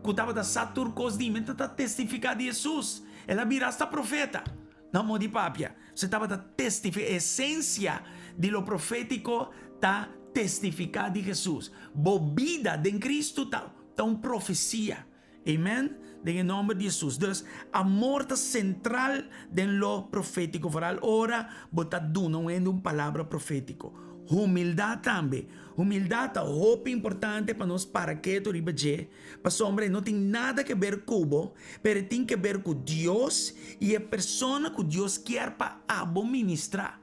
que estava da saturcos de mente tá testificar de Jesus. Ela vira esta profeta. Não modi papia. Você estava da testificar essência de lo profético tá testificar de Jesus. Bobida de Cristo tá uma profecia. Amém? Em nome de Jesus. Então, amor está central en lo profético. Para ora, botar uma palavra profético. Humildade também. Humildade é algo importante para nós para que tu ribeje. Para homem não tem nada que ver com o, mas tem que ver com Deus e a pessoa que Deus quer para administrar.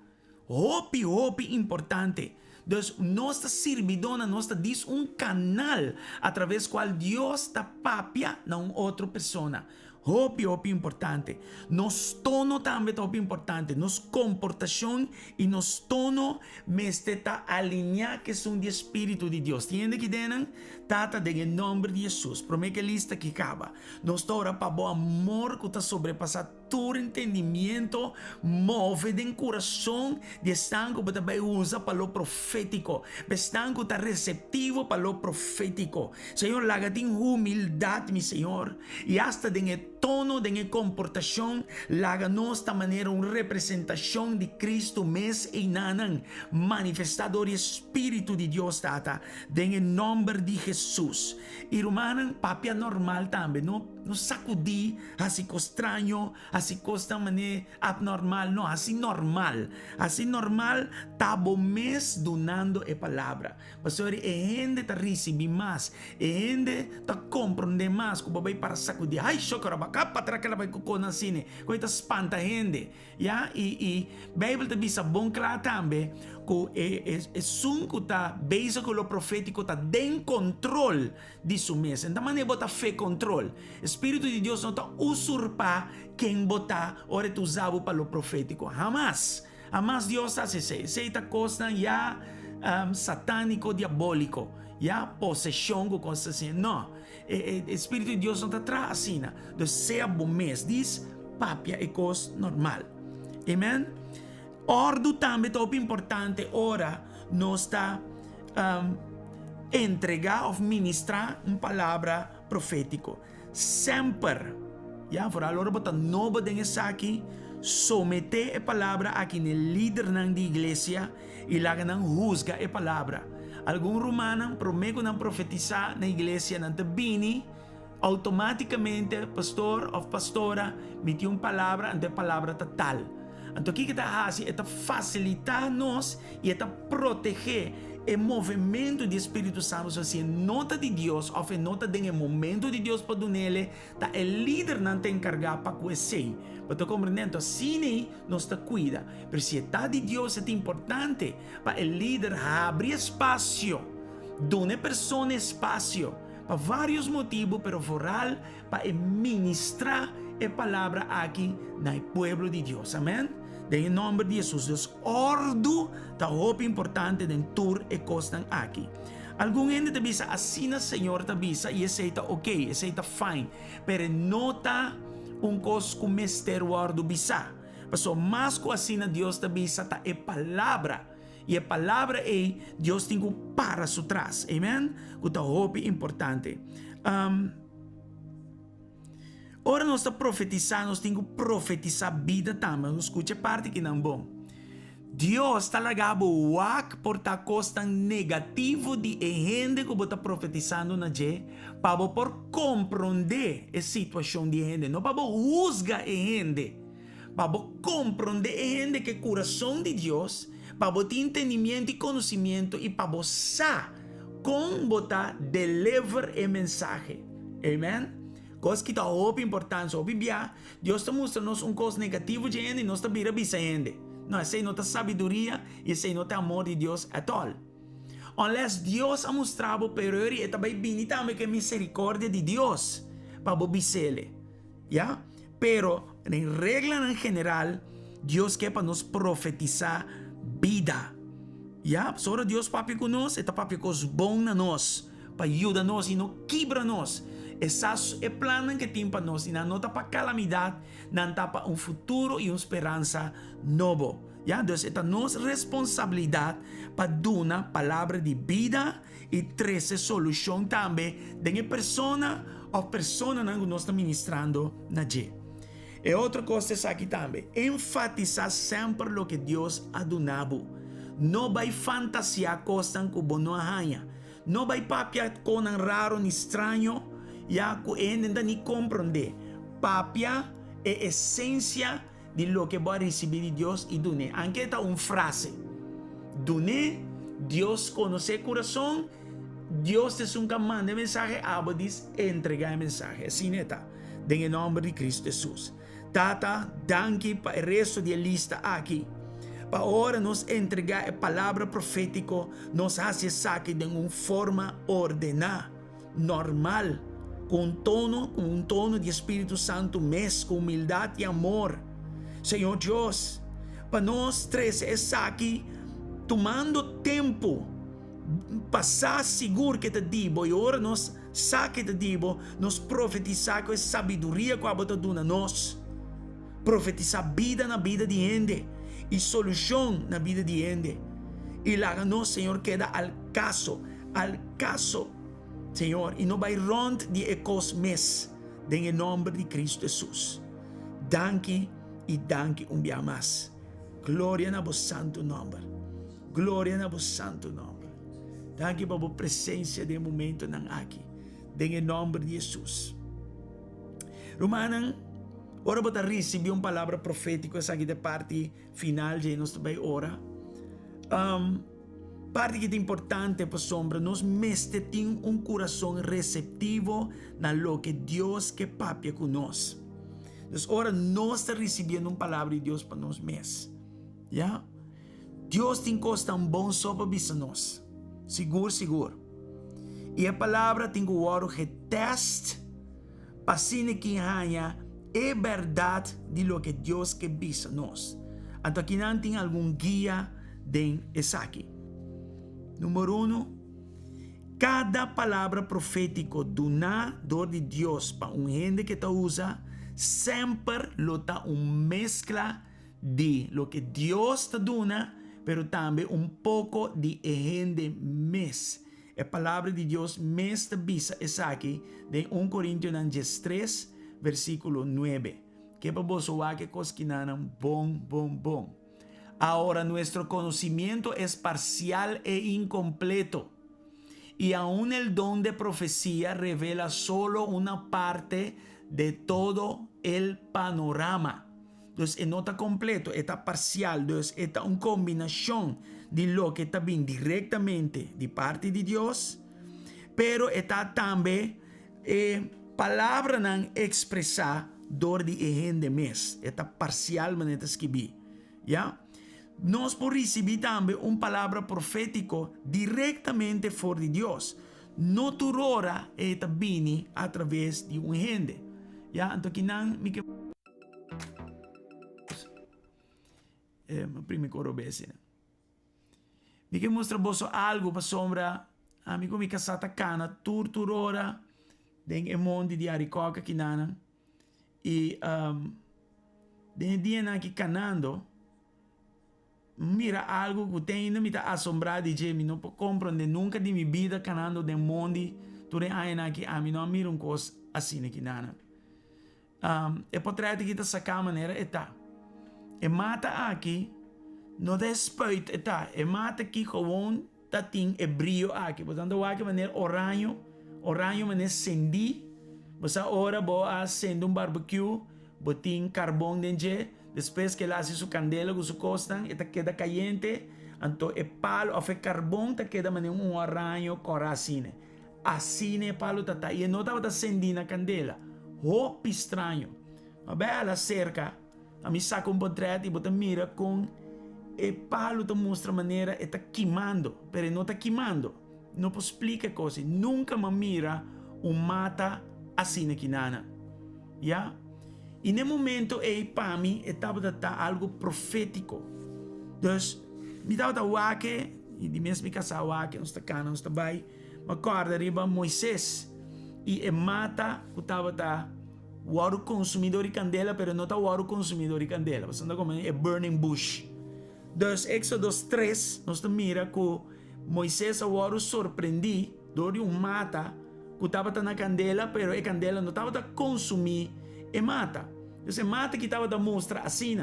Hope importante. Então, nossa servidona, nossa diz canal através do qual Deus está papia na outra pessoa. Hope importante. Nos tono também é importante. Nos comportação e nos tono está alinhar que são de Espírito de Deus. Tiende que denan? Tata em nome de Jesus. Promete que lista que acaba. Nos ora para o amor que está sobrepassa todo entendimento, move de coração de estanco que também usa para o profético. Estanco está receptivo para o profético. Senhor, laga tem humildade, mi Senhor. E hasta de tono de comportação, laga nossa maneira uma representação de Cristo mes e nanan, manifestador e Espírito de Deus, tata, em nome de Jesus. E rumanan papia normal também, não sacudir, assim estranho, Assim costa mane abnormal. No, assim normal. Assim normal, tabo mes donando a palavra. Pastor, gente ta recebi mais. Gente ta compreende mais. Kung babay para sacudir. Ay, shokara baka patra ka labay kuko na sine. Kung ita spanta gente. Ya, Bible ta bisa bom klar tambe. Kung sungko ta, base ko lo profético ta den control di su mes. Enta mane bota fe control. Espírito de Deus não ta usurpa quem bota ora tu usava para lo profético. Jamás. Jamás Dios hace eso. Esta cosa ya satánico, diabólico. Ya posesión con cosas así. No. El Espíritu de Dios no te trae así. Entonces sea bom mes. Diz papia é cosa normal. Amen. Ordo também top importante. Ora nos está entregar ou ministrar uma palavra profético. Sempre. Ya, voor allora bota novo dingen aqui, somete a palavra aqui no líder da igreja e lá não juzga a palavra. Algum romano promete não profetizar na igreja não te bini, automaticamente pastor ou pastora mete uma palavra ante palavra total. Então o que está fazendo é facilitar nós e é proteger o movimento do Espírito Santo, se nota de Deus, ou se nota do momento de Deus para nele, tá o líder não tem encargado para conhecer. Para compreender, assim nós está cuida. Mas se está de Deus é importante para o líder abrir espaço, dar pessoa espaço, para vários motivos, pero foral para ministrar a palavra aqui no povo de Deus. Amém? Em nome de Jesus, Deus ordo está muito importante dentro tour e costan aqui. Algum gente te bisa assim na Senhor te bisa e esse está ok, esse está fine, pero nota cos com mistério ordo bisa. Paso mas ko assim na Deus te bisa ta e palavra. E a palavra é Deus tem para su trás. Amen? Kuta muito importante. Ora nós estamos profetizando, nós temos que profetizar vida também. Escute parte que não é bom. Deus está lagando o wak por ta costa negativo de gente que está profetizando na gente, para por compreender a situação de gente, não para juzgar a gente, para compreender a gente que é o coração de Deus, para ter entendimento e conhecimento e para você como botar deliver a mensagem. Amen? Coisa que está muito importante. Deus está mostrando-nos coisa negativa de gente e nós estamos virando. Não, essa não é sabedoria e essa não é amor de Deus at all. Unless Deus ha mostrado superior e também bem também que misericórdia de Deus para obedecê-lo. ¿Ya? Pero, em regra em geral, Deus quer para nos profetizar vida. ¿Ya? Só Deus papi conosco, está papi coisa bom na nós, para ajudar nós e não quebra nós. Esse é o plano que tem para nós. E não está para calamidade, não está para futuro e uma esperança novo. Yeah? Então, é nossa responsabilidade para dar uma palavra de vida e trazer solução também de pessoa ou pessoa que nós estamos ministrando na gente. E outra coisa é aqui também. Enfatizar sempre o que Deus ha dado. Não vai fantasiar coisas que você não arranha. Não vai papiar com um raro e estranho. Ya que ainda nem compreender. Papia é a essência de lo que vai receber de Deus e do ne. Aunque está uma frase. Do ne, Deus conhece o coração. Deus te nunca manda mensagem, aba diz entregar a mensagem. Assim está. Em nome de Cristo Jesus. Tata, danke para o resto da lista aqui. Para agora nos entregar a palavra profética, nos hace saque de uma forma ordenada, normal, com um tono de Espírito Santo, mas com humildade e amor. Senhor Deus, para nós três essa aqui, tomando tempo, passar seguro que te digo, e agora nós saque te digo, nos profetizar com a sabedoria que a bota dona nós, profetizar vida na vida de gente, e solução na vida de gente, e lá nós, Senhor, queda al caso, Senhor, e não vai rond de ecos mes, em nome de Cristo Jesus. Danke e danke dia mais. Glória na vosso santo nome. Glória na vosso santo nome. Danke para a presença de momento aqui. Em nome de Jesus. Romanos Ora você recebeu uma palavra profética, essa aqui é a parte final de nossa ora. Parte que é importante para sombra, nós mestre tem coração receptivo na lo que Deus que papia com nós. Então, ora nós está recebendo uma palavra de Deus para nós mesmos. Yeah? Deus tem coisa tão bom só para bisa nós. Seguro. E a palavra tem que orar que teste para sine que hanya é verdade de lo que Deus que bisa nós. Então aqui não tem algum guia de essa aqui. Número 1, cada palavra profética donada de Deus para um gente que usa, sempre lo está mescla de lo que Deus te dona, pero também pouco de gente mes. A palavra de Deus mes te visa essa aqui de 1 Coríntios 3, versículo 9. Que para vos que cosas que nanan bom. Ahora nuestro conocimiento es parcial e incompleto, y aún el don de profecía revela solo una parte de todo el panorama. Entonces, no está completo, está parcial. Entonces, está una combinación de lo que está bien directamente de parte de Dios, pero está también palabra nan expresar dor de gente mes. Está parcial maneta escribir. ¿Ya? Nós por recibir também uma palavra profética diretamente fora de Deus. Não turora é também através de um gente. Já, então que não me que meu primeiro coro bese. Me que mostra você algo para sombra. Amigo me casata cana turora den emondi de aricoca que nana e den dia na que canando. Mira algo que tem ainda me está assombrado de mim não compreendo nunca de minha vida canando de mundo tudo aí aqui a mim não mira um coisa assim aqui nana é portrait que está sacar maneira está e mata aqui não despeito está e mata aqui gewoon tá tem brilho aqui portanto aqui maneira oranho maneira cendi você ora boa acende barbecue botin carvão dentro. Después que él hace su candela con su costa, esta queda caliente, entonces el palo, o el carbón, te queda en un araño coracine. Así el palo está, y no estaba encendiendo la candela. Oh, extraño. A ver, a la cerca, a mí saca un portrait y vos te mira con el palo, te muestra manera, está quemando, pero no está quemando. No puedo explicar cosas. Nunca me mira un mata así en quinana. ¿Ya? E no momento, para mim, estava algo profético. Então, me dava wake, e de mesmo que essa wake, não está cá, não está bem, mas acorda riba Moisés, e mata, que estava o consumidor de candela, mas não está o consumidor de candela, você está como burning bush. Então, Éxodos 3, nós mira que Moisés o surpreendi, de mata, que estava na candela, mas a candela não estava consumir e mata. Então, mata que estava da mostra assim,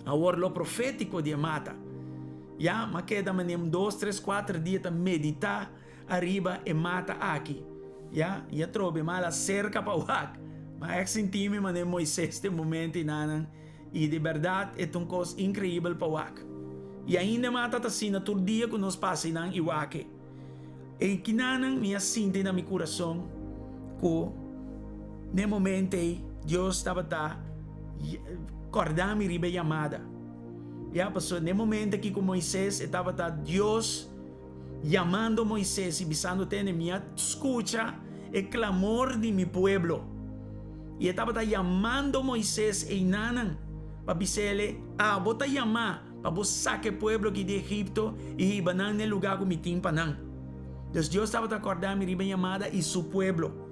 a orlo profético de mata. Já, mas queda manem 2, 3, 4 dias a meditar arriba e mata aqui. Já, e trobe mala cerca para o ac. Mas é sentime manem Moisés de momento e nanan e de verdade é uma coisa incrível para o ac. E ainda mata assim todo dia que nós passamos em Iwake. E que nanan me assinte na meu coração que no momento Deus estava acordando riba chamada. Já passou no momento que com Moisés estava Deus chamando Moisés e bisando ter minha escuta o clamor de meu povo. E estava chamando Moisés e nanan para dizer-lhe, vou te chamar para você sacar o povo aqui de Egipto e ir no lugar que me tem para Deus estava acordando riba chamada e seu povo.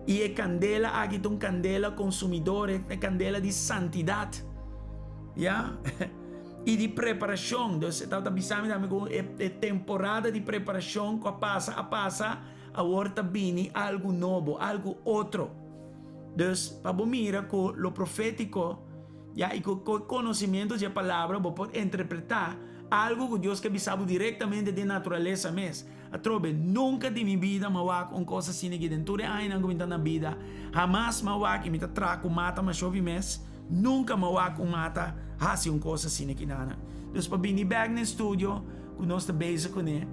E a candela, aqui tem candela consumidora, é candela de santidade. Yeah? E de preparação. Então, você está avisando é temporada de preparação que a passa, agora está vindo algo novo, algo outro. Então, para mirar com o profético, yeah, e com o conhecimento da palavra, você pode interpretar algo que Deus quer saber diretamente de natureza mesmo. Atrobe, nunca de minha vida mawak uma coisa assim que dentro de ainda na vida. Jamás mawak imita traco mata mas chove mes. Nunca mawak mata hasi uma coisa assim que nana. Dus para vir back no estúdio, que nós está bezig com ele.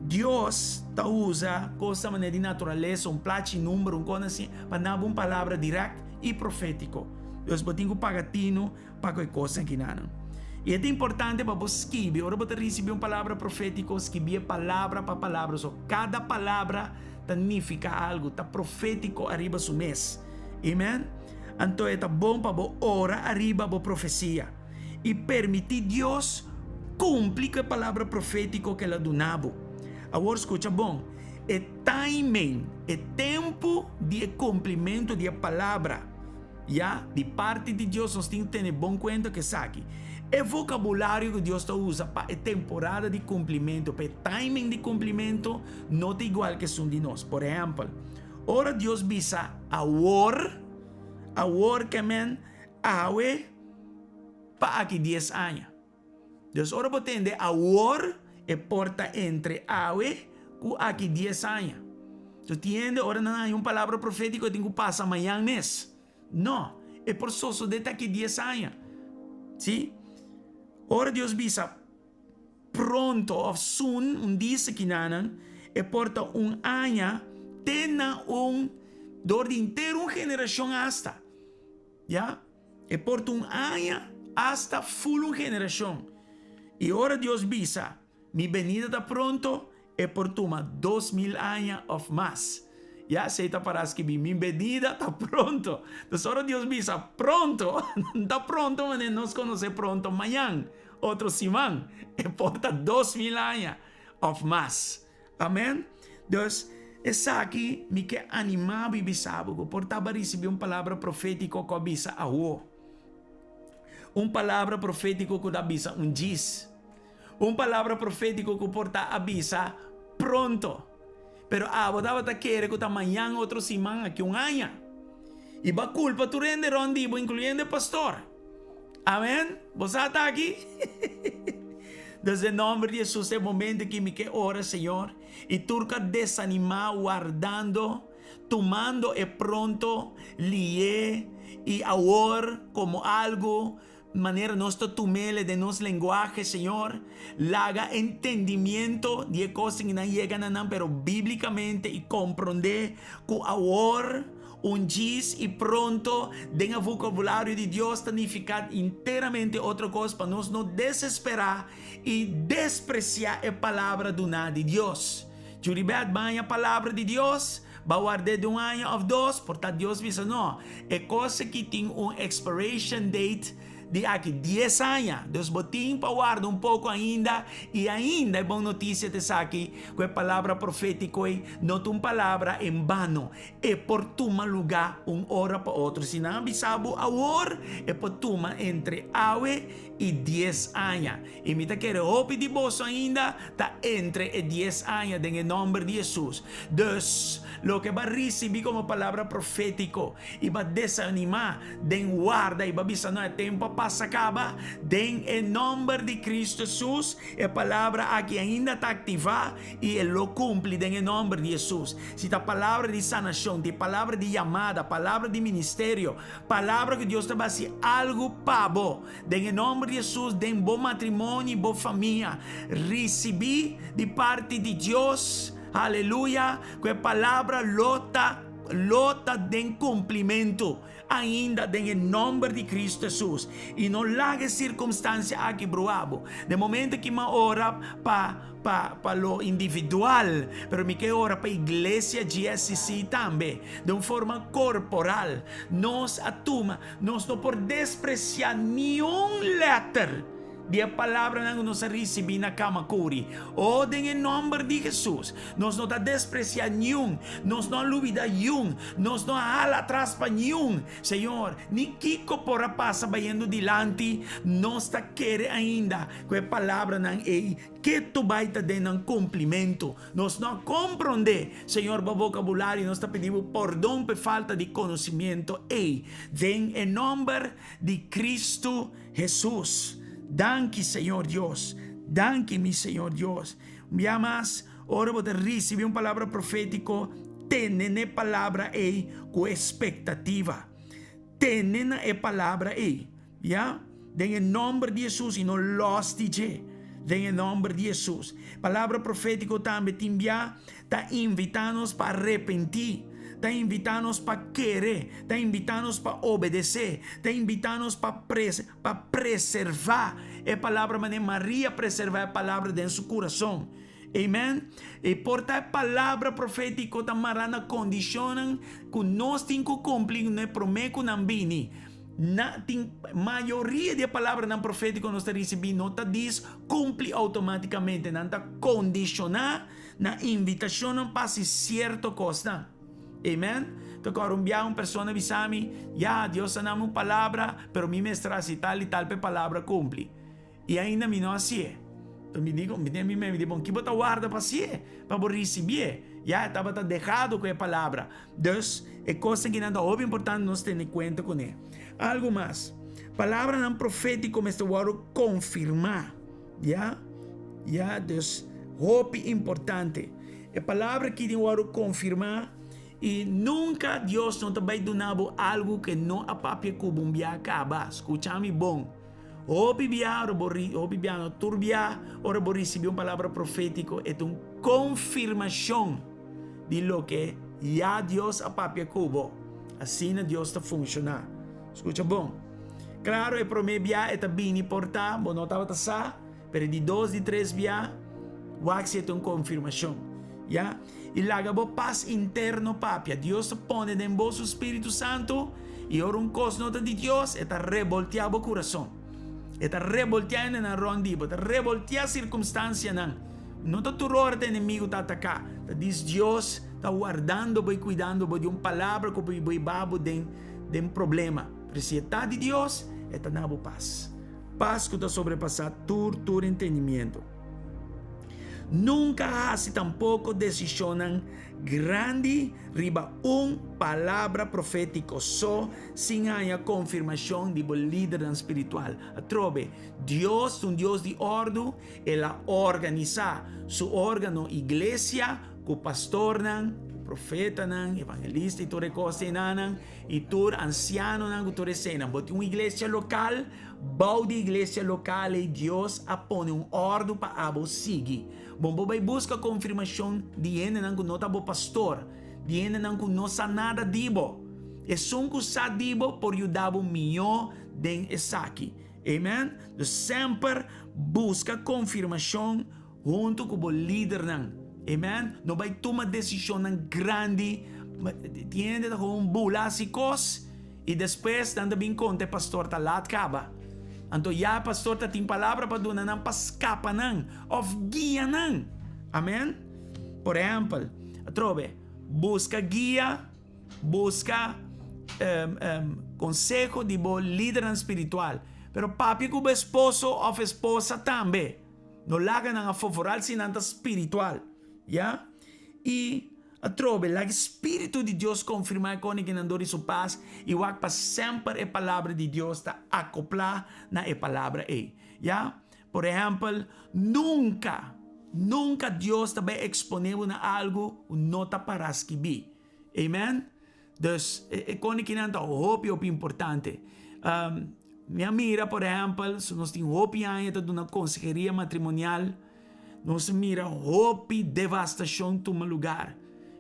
Deus ta usa coisa maneira de natureza, plate número, coisa assim, para dar uma palavra direta e profético. Deus botinho pagatino para qualquer coisa que nana. E é importante para você escrever. Ora você receber uma palavra profética, escrever palavra para palavra. So, cada palavra significa algo, está profético arriba do mês. Amen? Então é bom para você orar arriba da profecia. E permitir Deus cumprir a palavra profética que ela donava. Agora escuta bom. É timing, é tempo de cumprimento da palavra. De parte de Deus, nós temos que ter bom conta que sabe. É vocabulário que Deus usa para a temporada de cumprimento, para o timing de cumprimento, não é igual que um de nós. Por exemplo, ora Deus visa a war que men awe para aqui 10 anos. Deus ora potende a war é porta entre awe com aqui 10 anos. Tu entende? Ora não há uma palavra profética que passa amanhã mês. Não, é por só de aqui 10 anos. Sim? Ora Deus visa pronto ou soon, dia que nanan, e porta ano, tena dor de inteiro uma geração hasta. E porta ano hasta full uma geração. E ora Deus visa, mi venida está pronto, e porta 2000 anos ou mais. Aceita para escrever, minha venida está pronto. Então, ora Deus visa pronto, está pronto, mas nós conhecemos pronto amanhã. Outro semana, e porta 2000 anos ou mais. Amém? Então, essa aqui me quer animar e bisabo, que portava receber uma palavra profética que avisa a o. Uma palavra profética que avisa diz. Uma palavra profética que porta avisa pronto. Pero botava ta querer que amanhã outro semana que ano. E ba culpa tu rende rondibo, incluyendo o pastor. Amém? Você está aqui? Desde o nome de Jesus, é o momento que me quer orar, Senhor. E turca desanimar, guardando, tomando e pronto, lié e agora como algo, maneira nossa tumele de nosso linguagem, Senhor. Laga entendimento de coisas que não chegam a nós, pero biblicamente e compreender que agora diz e pronto, den vocabulário de Deus significa inteiramente outra coisa para nós não desesperar e despreciar a palavra do nada de Deus. Juribet vai a palavra de Deus, vai guardar de ano ou dois, portanto Deus diz não, é coisa que tem expiration date de aqui 10 anos. Deus botinho para guardar pouco ainda, e ainda é boa notícia de aqui, que a palavra profética não é uma palavra em vano, é por tomar lugar hora para outro. Se não bisabo a hora, é por tomar entre awe e 10 anos. E me está querendo ouvir de bolso ainda, está entre 10 anos, em nome de Jesus. Dus, lo que va a recibir como palavra profética, e va a desanimar, den guarda, e va a avisar, no é tempo passa acaba, den em nome de Cristo Jesus, a palavra aqui ainda está ativa, e ele lo cumpre, den em nome de Jesus. Se a palavra de sanação, de palavra de chamada, palavra de ministério, palavra que Deus está fazendo algo pabo, den em nome de Jesus, den bom matrimônio, boa família, recebi de parte de Deus, aleluia, que a palavra lota de cumprimento ainda em nome de Cristo Jesus, e não larga circunstância aqui broabo. De momento que me ora para lo individual, pero me quero ora para a igreja GSC também, de uma forma corporal. Nós não por despreciar nenhum letter de a palavra que nós recebemos na cama curi. Em nome de Jesus. Nós não está despreciando nenhum. Nós não duvida nenhum. Nós não hala atrás para nenhum. Senhor, ni Kiko porra passa vayendo dilante. Nós está querendo ainda com a palavra não é que tu vai estar dando um cumprimento. Nós não compreende, Senhor, o vocabulário. Nós está pedindo perdão por falta de conhecimento. Vem em nome de Cristo Jesus. Danke, Senhor Deus. Danke, mi Señor Dios. Un día más, ora por recibir una palabra profético. Tenen a palabra aí com expectativa. Tenen a palabra aí. Ya? En el nombre de Jesús y no los DJ. En el nombre de Jesús. Palabra profético también te envía. Está invitándonos para arrepentir. Está invitándonos para querer. Está invitándonos para obedecer. Está invitándonos para preservar. La palabra de María preservar la palabra de su corazón. Amém? E por tal palavra profética tamarana condicionam que nós temos que cumprir ne prometo não bini. Na maioria de palavras não proféticas nós recebemos não tá diz cumpre automaticamente, não tá condicionar na invitação para certo costa. Amém? Então agora uma pessoa avisar-me, Deus dá uma palavra, pero me mostra se tal e tal palavra cumpre. E ainda me não assim. Então me digo, que bota guarda para si, para receber. Já estava deixado com a palavra. Dus, é coisa que não é importante nós ter em conta com ele. Algo mais. Palavra não profética, mas eu vou confirmar. Já? Dus, hope importante. A palavra que eu vou confirmar. E nunca Deus não vai dar algo que não a papia cubumbia acaba. Escucha-me bom. Obi biano turbia, ora por recibir una palabra profética, es una confirmación de lo que ya Dios a papia cubo. Así na Dios está funciona. Escucha bom. Claro, el primer via está bien importante, no estaba tasá, pero de 2, de 3 via, wax es una confirmación. ¿Ya? Y lagabo paz interno papia. Dios pone en vos su Espíritu Santo y ahora un cosnota de Dios está revolteado corazón. Está revolteando en el rondibo, está revolteando circunstancia. No está tu error de enemigo está acá. Dice Dios está guardando, voy cuidando, voy de una palabra que voy babo de un problema. Pero si está de Dios, está nabo paz. Paz que está sobrepasar tu entendimiento. Nunca hace tampoco decisionan grande riba palavra profética só sin haya confirmación de líder espiritual. Atrobe, Dios un Dios de orden, Él organiza su órgano iglesia, con pastor, profeta, evangelista y todo cosa y todo anciano y todo escena. Pero una iglesia local, bau de iglesia local y Dios pone un orden para abo seguir. Bombo vai busca confirmação de ene não não tá bo pastor, de ene não não sa nada dibo. É só que sa dibo por ajudar o melhor den esaki. Amen. Então sempre busca confirmação junto com o líder não. Amen. Não vai tomar decisão grande, tiende com bulásicos e depois dando bem conta pastor tá lá acaba. Então, já pastor tem palavra para donar não para escapa não, of guia não. Amém? Por exemplo, trove, busca guia, busca consejo de bom líder espiritual. Pero papi como esposo ou esposa também. Não larga não a favorar se não espiritual. Já? E trove, o Espírito de Deus confirma com que não dore sua paz e o para sempre a palavra de Deus está acoplar na palavra aí. Já? Por exemplo, nunca Deus está bem disponível na algo não está para escrever. Amen? Dus, com que não está hope importante. Minha mira, por exemplo, se nós temos hope ainda de uma consejeria matrimonial, nós mira hope devastação de um lugar.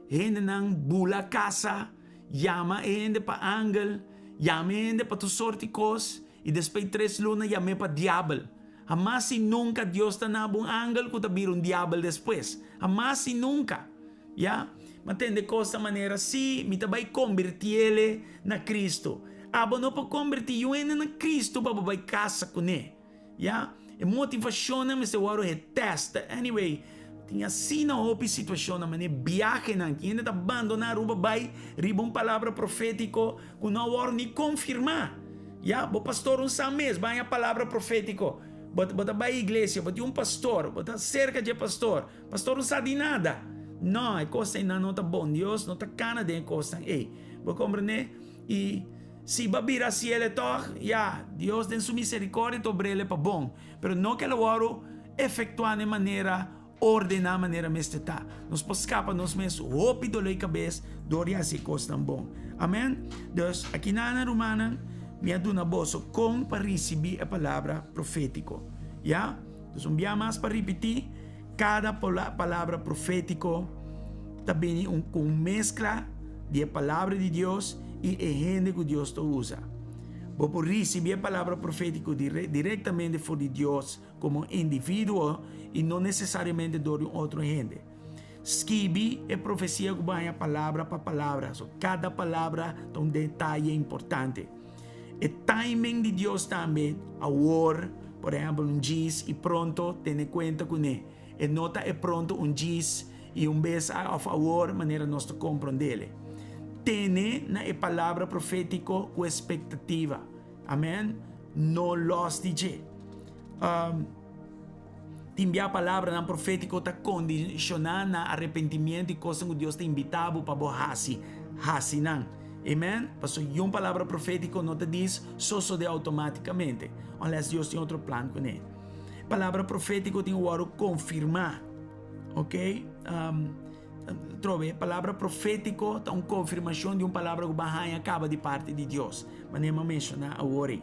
Gente nang bula casa, llama gente pa ángel, llama gente pa tu sorte cos, e depois 3 lunas llame pa diablo. Jamás y nunca Dios está na un ángel que tabir un diablo después. Jamás y nunca. Ya? Matende cosa manera si mi tabay convertirle na Cristo. Abo no pa convertir yo na Cristo pa babay casa con ele. Ya? E motivação me se waro he testa. Anyway, tinha assim na outra situação, mas é viagem não, que ainda abandonar o babai, riba uma palavra profética, que não hora nem confirmar. Já, o pastor não sabe mesmo, vai a palavra profética, bota vai a igreja, bota um pastor, bota cerca de pastor não sabe de nada. Não, é coisa não está bom, Deus não está cana de coisa. Ei, vou compreender? E se babira se ele toca, já, Deus tem sua misericórdia sobre ele para bom, pero não que ele hora efetuar de maneira ordenar maneira mesteta. Nos poscapa nos mes hopi do lei cabeça doria se costam bom. Amém? Dus aqui na Romana me aduna boso com para receber a palavra profético. Ya? Dus dia mais para repetir cada palavra profético também com mescla de palavra de Deus e a gente que Deus te usa. Vou por receber a palavra profética diretamente de Deus como indivíduo e não necessariamente de outro gente. Escrever é profecia que vai palavra para palavra. So, cada palavra tem um detalhe importante. O timing de Deus também, a hora, por exemplo, diz e pronto, tem em conta com ele. E nota é pronto diz e vez a favor, maneira nós compreender. Tem na palavra profética com expectativa. Amém? Não los DJ. Timbia a palavra na profético está condicionada na arrependimento e coisa que Deus te invitava para você hasi não. Amém? Porque uma palavra profética não te diz só de automaticamente. Unless Deus tem outro plano com ele. Palavra profética tem o confirmar. Ok? Trove, palavra profética é uma confirmação de uma palavra que vai acaba de parte de Deus. Mas nem mencionar a hora.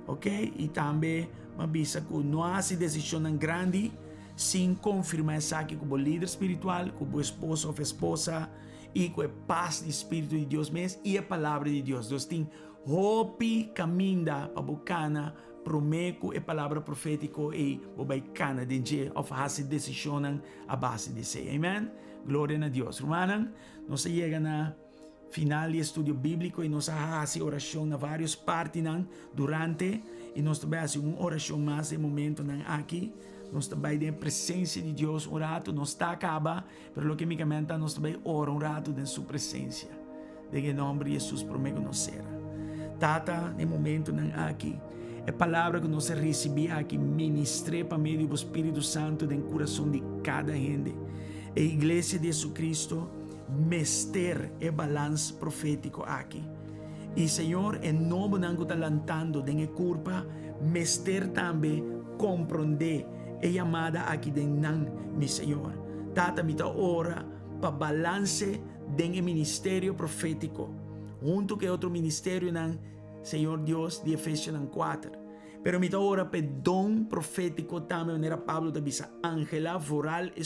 Ok? E também avisa que não há decisão grande sem confirmar isso aqui com o líder espiritual, com o esposo ou esposa e com a paz do Espírito de Deus mesmo e a palavra de Deus. Deus tem hope caminha para bucana prometo a palavra profética e o baicana de dia of hasi decisão a base de ser. Amen? Glória a Deus. Romana, nós chega na final do estudo bíblico e nós fazemos oração na várias partes durante e nós também fazemos uma oração mais em momento aqui. Nós também na presença de Deus um rato, nós está acaba, mas logicamente nós também ora um rato em sua presença. Em nome de Jesus, prometo não será. Tata, no momento aqui, a palavra que nós recebemos aqui, ministrei para meio do Espírito Santo no coração de cada gente. A igreja de Jesus Cristo, mester e balanço profético aqui. E Senhor, em nome de que lantando de culpa, mester também compreender a chamada aqui de nan, meu Senhor. Tata, me ora para balance do ministério profético, junto com outro ministério, Senhor Deus, de Efésios 4. Pero me ora para dom profético também, onde Pablo te diz, Angela Voral é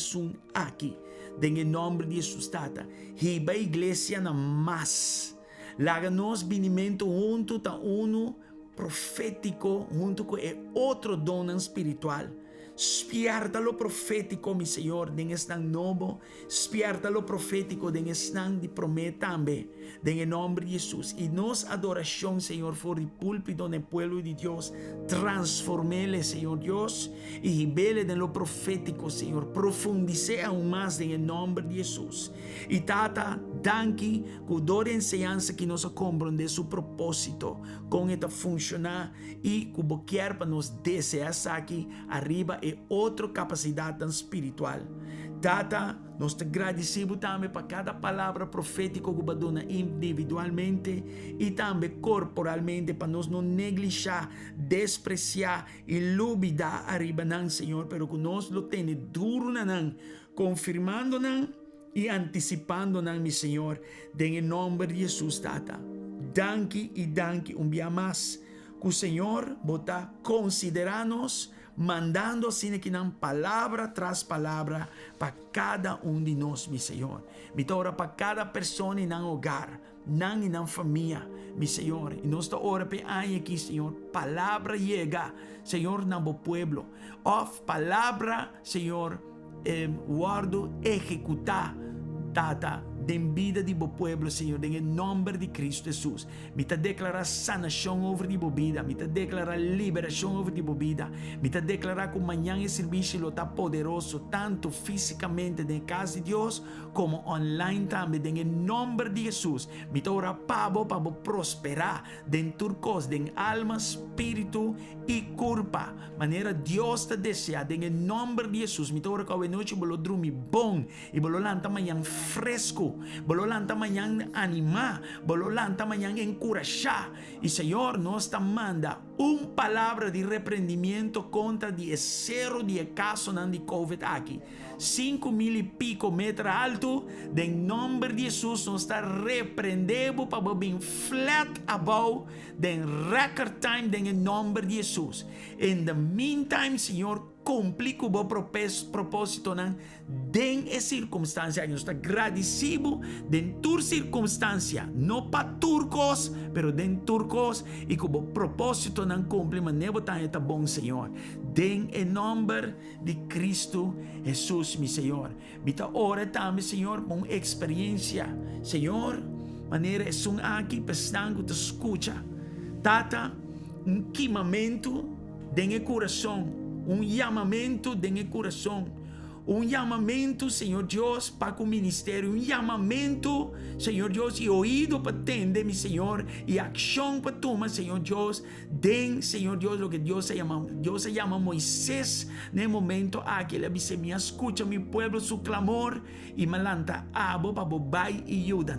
aqui. Em nome de Jesus, Tata. Hiba a igreja na mas. Laga nos vinimento junto ta uno profético, junto com outro dom espiritual. Spiartalo profético, mi Senhor, den estang novo. Spiartalo profético, den estang de prometa também. En nome de Jesus. E nos adoração, Senhor, for el púlpito en el pueblo de Dios. Transformele, Senhor Dios. Y revele en lo profético, Senhor. Profundice aún más en el nombre de Jesus. Y tata, danki, cuidar de enseñanza que nos comprende su propósito. Con esta funcionar y como quiera para nos desear aquí arriba e outra capacidade tan espiritual. Tata, nós te agradecemos também para cada palavra profética que baduna individualmente e também corporalmente para nós não negligenciar, despreciar e olvidar arriba nan, Senhor, pero que nós lo tene duro nan, confirmando nan e anticipando nan, mi Senhor, em nome de Jesus, Tata. Danke dia mais que o Senhor bota considerar-nos mandando assim que não palavra tras palavra para cada de nós, meu Senhor. Me ora para cada pessoa em um hogar, em uma família, meu Senhor. E nós ora para aqui, Senhor, palavra chega, Senhor, no pueblo. Of palavra, Senhor, guardo executar, Tata, den vida de bo pueblo, Senhor, em nome de Cristo Jesus. Me te declarar sanação over de bo vida, me te declarar liberação over de bo vida, me te declarar que amanhã o serviço lo está poderoso, tanto fisicamente na casa de Deus, como online também, em nome de Jesus. Me te ora para prosperar dentro cos, den alma, espírito e culpa, maneira Deus te deseja, em nome de Jesus. Me te ora que a noite bolo dormir bom e bolo lanta amanhã fresco, positivo. Bololanta mañana animar. Bololanta mañana encorajar. Y Señor nos manda palavra de repreendimento contra de zero de caso de COVID aqui. 5.000 e pico metros alto, em nome de Jesus, nós está repreendendo para bem flat above, den record time, em nome de Jesus. In the meantime, Senhor, cumprir com o propósito den a circunstância. Nós está agradecido den tur circunstância, não para turcos, pero den turcos, e com o propósito não cumpre, mas não está bom, Senhor. Den em nome de Cristo Jesus, meu Senhor. Bita ora também, Senhor, com experiência. Senhor, maneira é um aqui, pensando te escuta. Tata, queimamento den coração. Chamamento de coração, chamamento, Senhor Deus, para o ministério, chamamento, Senhor Deus, e ouído para atender, meu Senhor, e ação para tomar, Senhor Deus, den, Senhor Deus, o que Deus se chama Moisés, no momento aqui, ele disse, me escuta, meu povo, su clamor, e malanta abo para bobai e ajuda,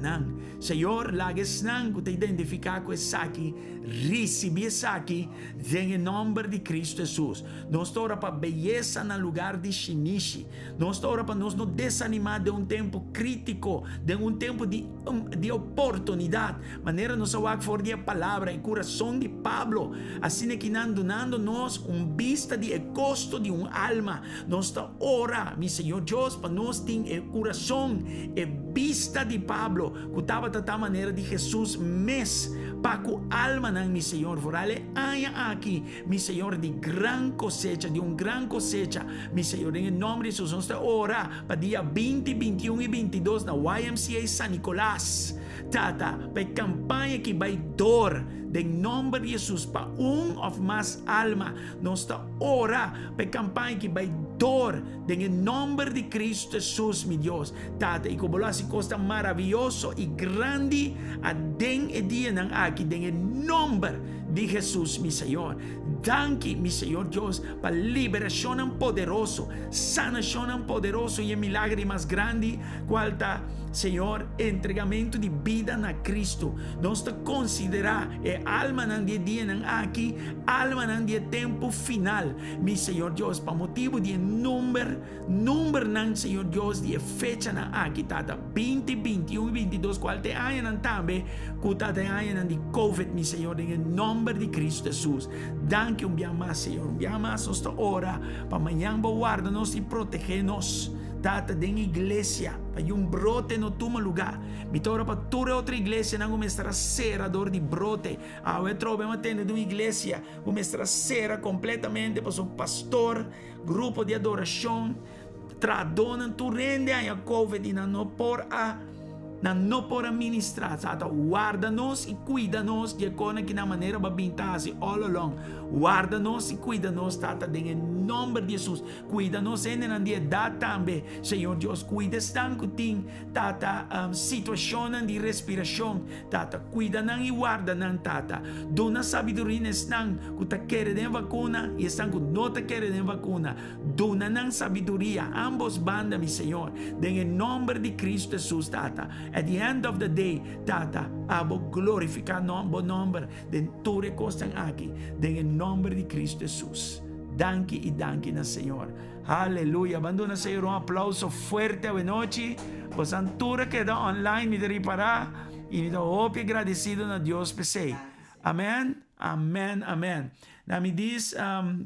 Senhor, lages que te identificar com esse aqui, receber esse aqui, em nome de Cristo Jesus. Nós estamos para beleza no lugar de Shinichi. Nós estamos para nos não desanimar de tempo crítico, de tempo de oportunidade. Maneira nós vamos for a palavra e coração de Pablo. Assim é que dando nós vista de custo de alma. Nós está ora, meu Senhor Deus, para nós ter coração e vista de Pablo, que estava da maneira de Jesus mes para com alma não, meu Senhor, for ale aqui, meu Senhor, de gran cosecha, de gran cosecha, meu Senhor, em nome de Jesus, nós está ora para dia 20, 21 e 22 na YMCA San Nicolás, tata, para campanha que vai dor, em nome de Jesus, para of mais alma, nós está ora para campanha que vai dor, em nome de Cristo Jesus, meu Deus, tata, e como assim costa maravilhoso e grande, a den e dia ng aqui, em nome de Jesus, meu Senhor. Danke, meu Senhor Deus, para liberação poderoso, sanação poderoso e milagre mais grande, qual está, Senhor, entregamento de vida na Cristo. Nós te considerar alma não de dia não aqui, alma não de tempo final, meu Senhor Deus, para motivo de número não, Senhor Deus, de fecha não aqui, tata 20, 21 e 22, qual te há não também, que tata há não de COVID, meu Senhor, em nome de Cristo Jesus. Danke dia mais, Senhor, dia mais nós ora para amanhã guarda-nos e proteger-nos. Tata den igreja, para brote no tuma lugar. Me tora para toda outra igreja, não começar a ser a dor de brote. Eu trovo uma tenda de uma igreja, começar a ser completamente para o pastor, grupo de adoração, tradona, tu rende a COVID e não por a ministrar, tata, guarda-nos e cuida-nos de acordo que na maneira babintase all along. Guarda-nos e cuida-nos, tata, em nome de Jesus. Cuida-nos em na idade também, Senhor Deus. Cuida-nos com tim, tata, situação de respiração, tata. Cuida-nos e guarda-nos, tata. Dona sabedoria nang que ta quer de vacuna e estão que não ta quer de vacuna. Dona-nos sabedoria, ambos bandas, meu Senhor. Em nome de Cristo Jesus, tata. At the end of the day, tata, abo glorificar o nome de ture costan aqui, em nome de Cristo Jesus. Danke e danke na Senhor. Aleluia. Abandona, Senhor, aplauso fuerte a noite. Pues antura que da online me reparar e me dá agradecido na Deus PC. Amém. Amém. Amém. Na me diz,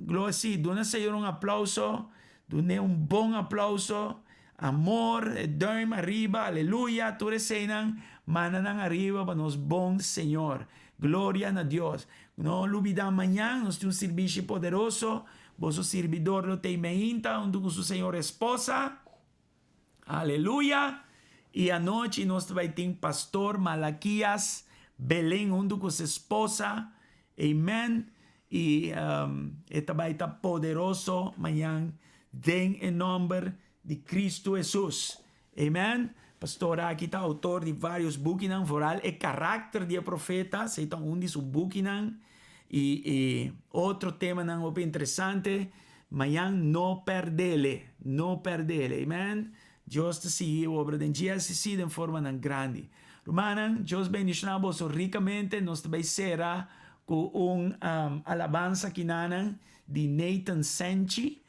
glória, dona, Senhor, aplauso. Done bom aplauso. Amor, dorme arriba, aleluia, tu resenan, mananang arriba para nos bom Senhor. Glória a Deus. No olvida amanhã, nós temos um serviço poderoso. Vosso servidor lo tem meinta, onde com sua senhora esposa. Aleluia. E à noite nós vai ter pastor Malaquias Belém, onde com sua esposa. Amém. E esta vai estar poderoso amanhã. Den em nome de Cristo Jesus. Amém. Pastor aqui está autor de vários bukinan foral e caráter de profeta, se então um de seus bukinan e outro tema não interessante, amanhã não perdele, amém. Deus te siga obra de dia se siga em forma nan grande. Romana, Deus bendicionar vos ricamente, nos te será com alabanza quinanan de Nathan Senchi.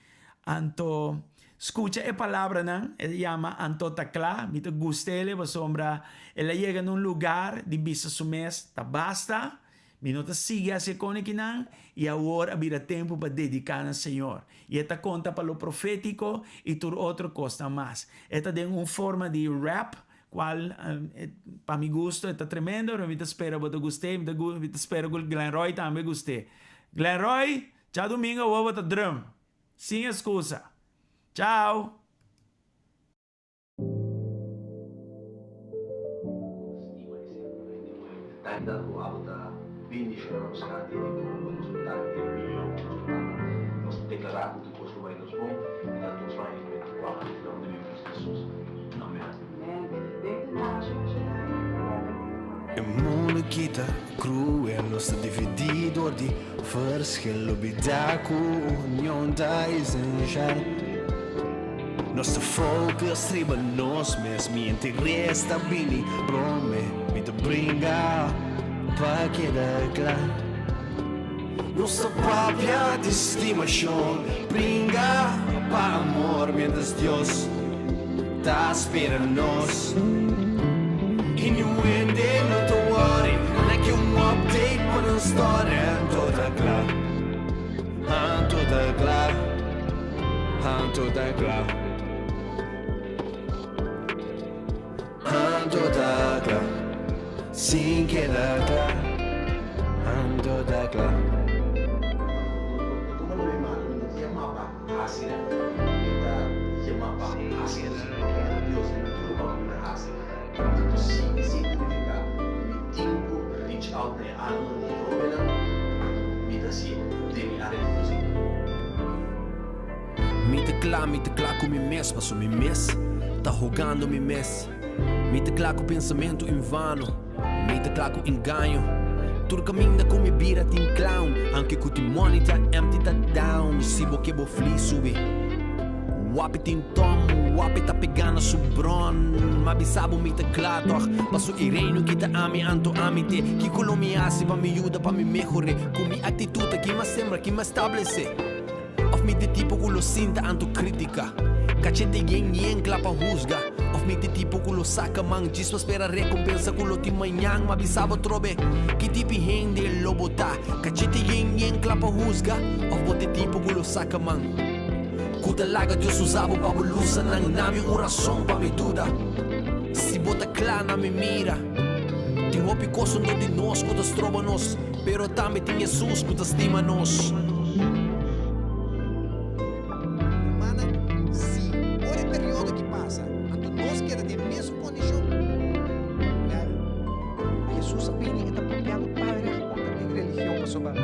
Anto, escucha a palavra nan, ele llama Anto Takla, me te gustele, vos sombra, ela llega num lugar de vista su mes, ta basta, me não te siga a secone quinan, e agora vira tempo para dedicar ao Senhor. E esta conta para o profético e por outra coisa mais. Esta tem uma forma de rap, qual para mi gusto está tremendo, eu me espero que te gostei, me espero que o Glenn Roy também gostei. Glenn Roy, tchau domingo, eu vou te drum. Sem excusa. Tchau. Dato alta 15 euro stati di risultati del milione di risultati. Nós declaramos que depois do bem nos bom, e da tua vai em 24, então de Cristo Jesus. Amém. En måne kita kruen och så dividido de verschil och bidaku union daisen shine. Nosso foco striba nos mes mi interessa bini brome mi te bringa pa quedar clar. Nossa própria estimação bringa pa amor mientras Dios está esperando-nos. Innuende não te worry, like update para a história toda clara, toda clara, toda clara, toda clara, sim queda clara, toda clara. Como lo vemos, nos llamaba así, kita llamaba así, Dios nos llamaba así. Itu significa mi tempo reach out ne alma ni robela mi da si demi are music. Me te claro com mi mes, passo mi mes, tá rogando mi mes. Me te claro com pensamento em vano, me te claro com enganho. Tudo caminha com mi bira tem clown, anche com ti monitor empty tá down, me sibo que bo fli sube. Wapi tin tom, wapi tá pegando subron, mabisabo mi te claro, passo ireno que tá ami anto amite, que colomiasse pa me ajuda pa me melhore, com mi atitude que mais sembra, que mais estabelece. Of me de tipo culo sinta anto crítica, cachete yen clapa juzga. Of me de tipo culo saca man, disso espera recompensa culo ti manhã, mabisabo trobe, que tipo rende lobo tá, cachete yen clapa juzga. Of bote tipo culo saca man. Kuda laga Deus usava para bolusa nang nami oração para me duda. Se bota clá na me mira, te hopi coso no de nós, kuda stroba nos, pero também tem Jesus kuda estima nos. Mana, se por el periodo que passa, quando nós queda de mesma condição, Jesus apenas está apropriado para responder a religião para sobar.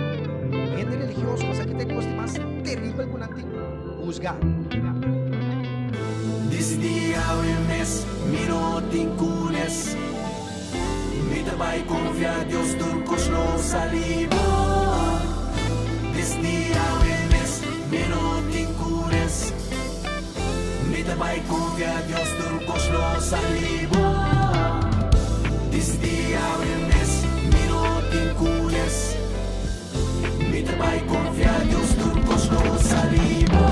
Gente religioso, mas aqui tem coisa mais terrível que nanti. Juzgar. This dia o mes, minutin cunes. Me vai confiar Deus turcos no salivo. This dia o mes, minutin cunes. Me vai confiar Deus turcos no salivo. This dia o mes, minutin cunes. Me vai confiar Deus turcos no salivo.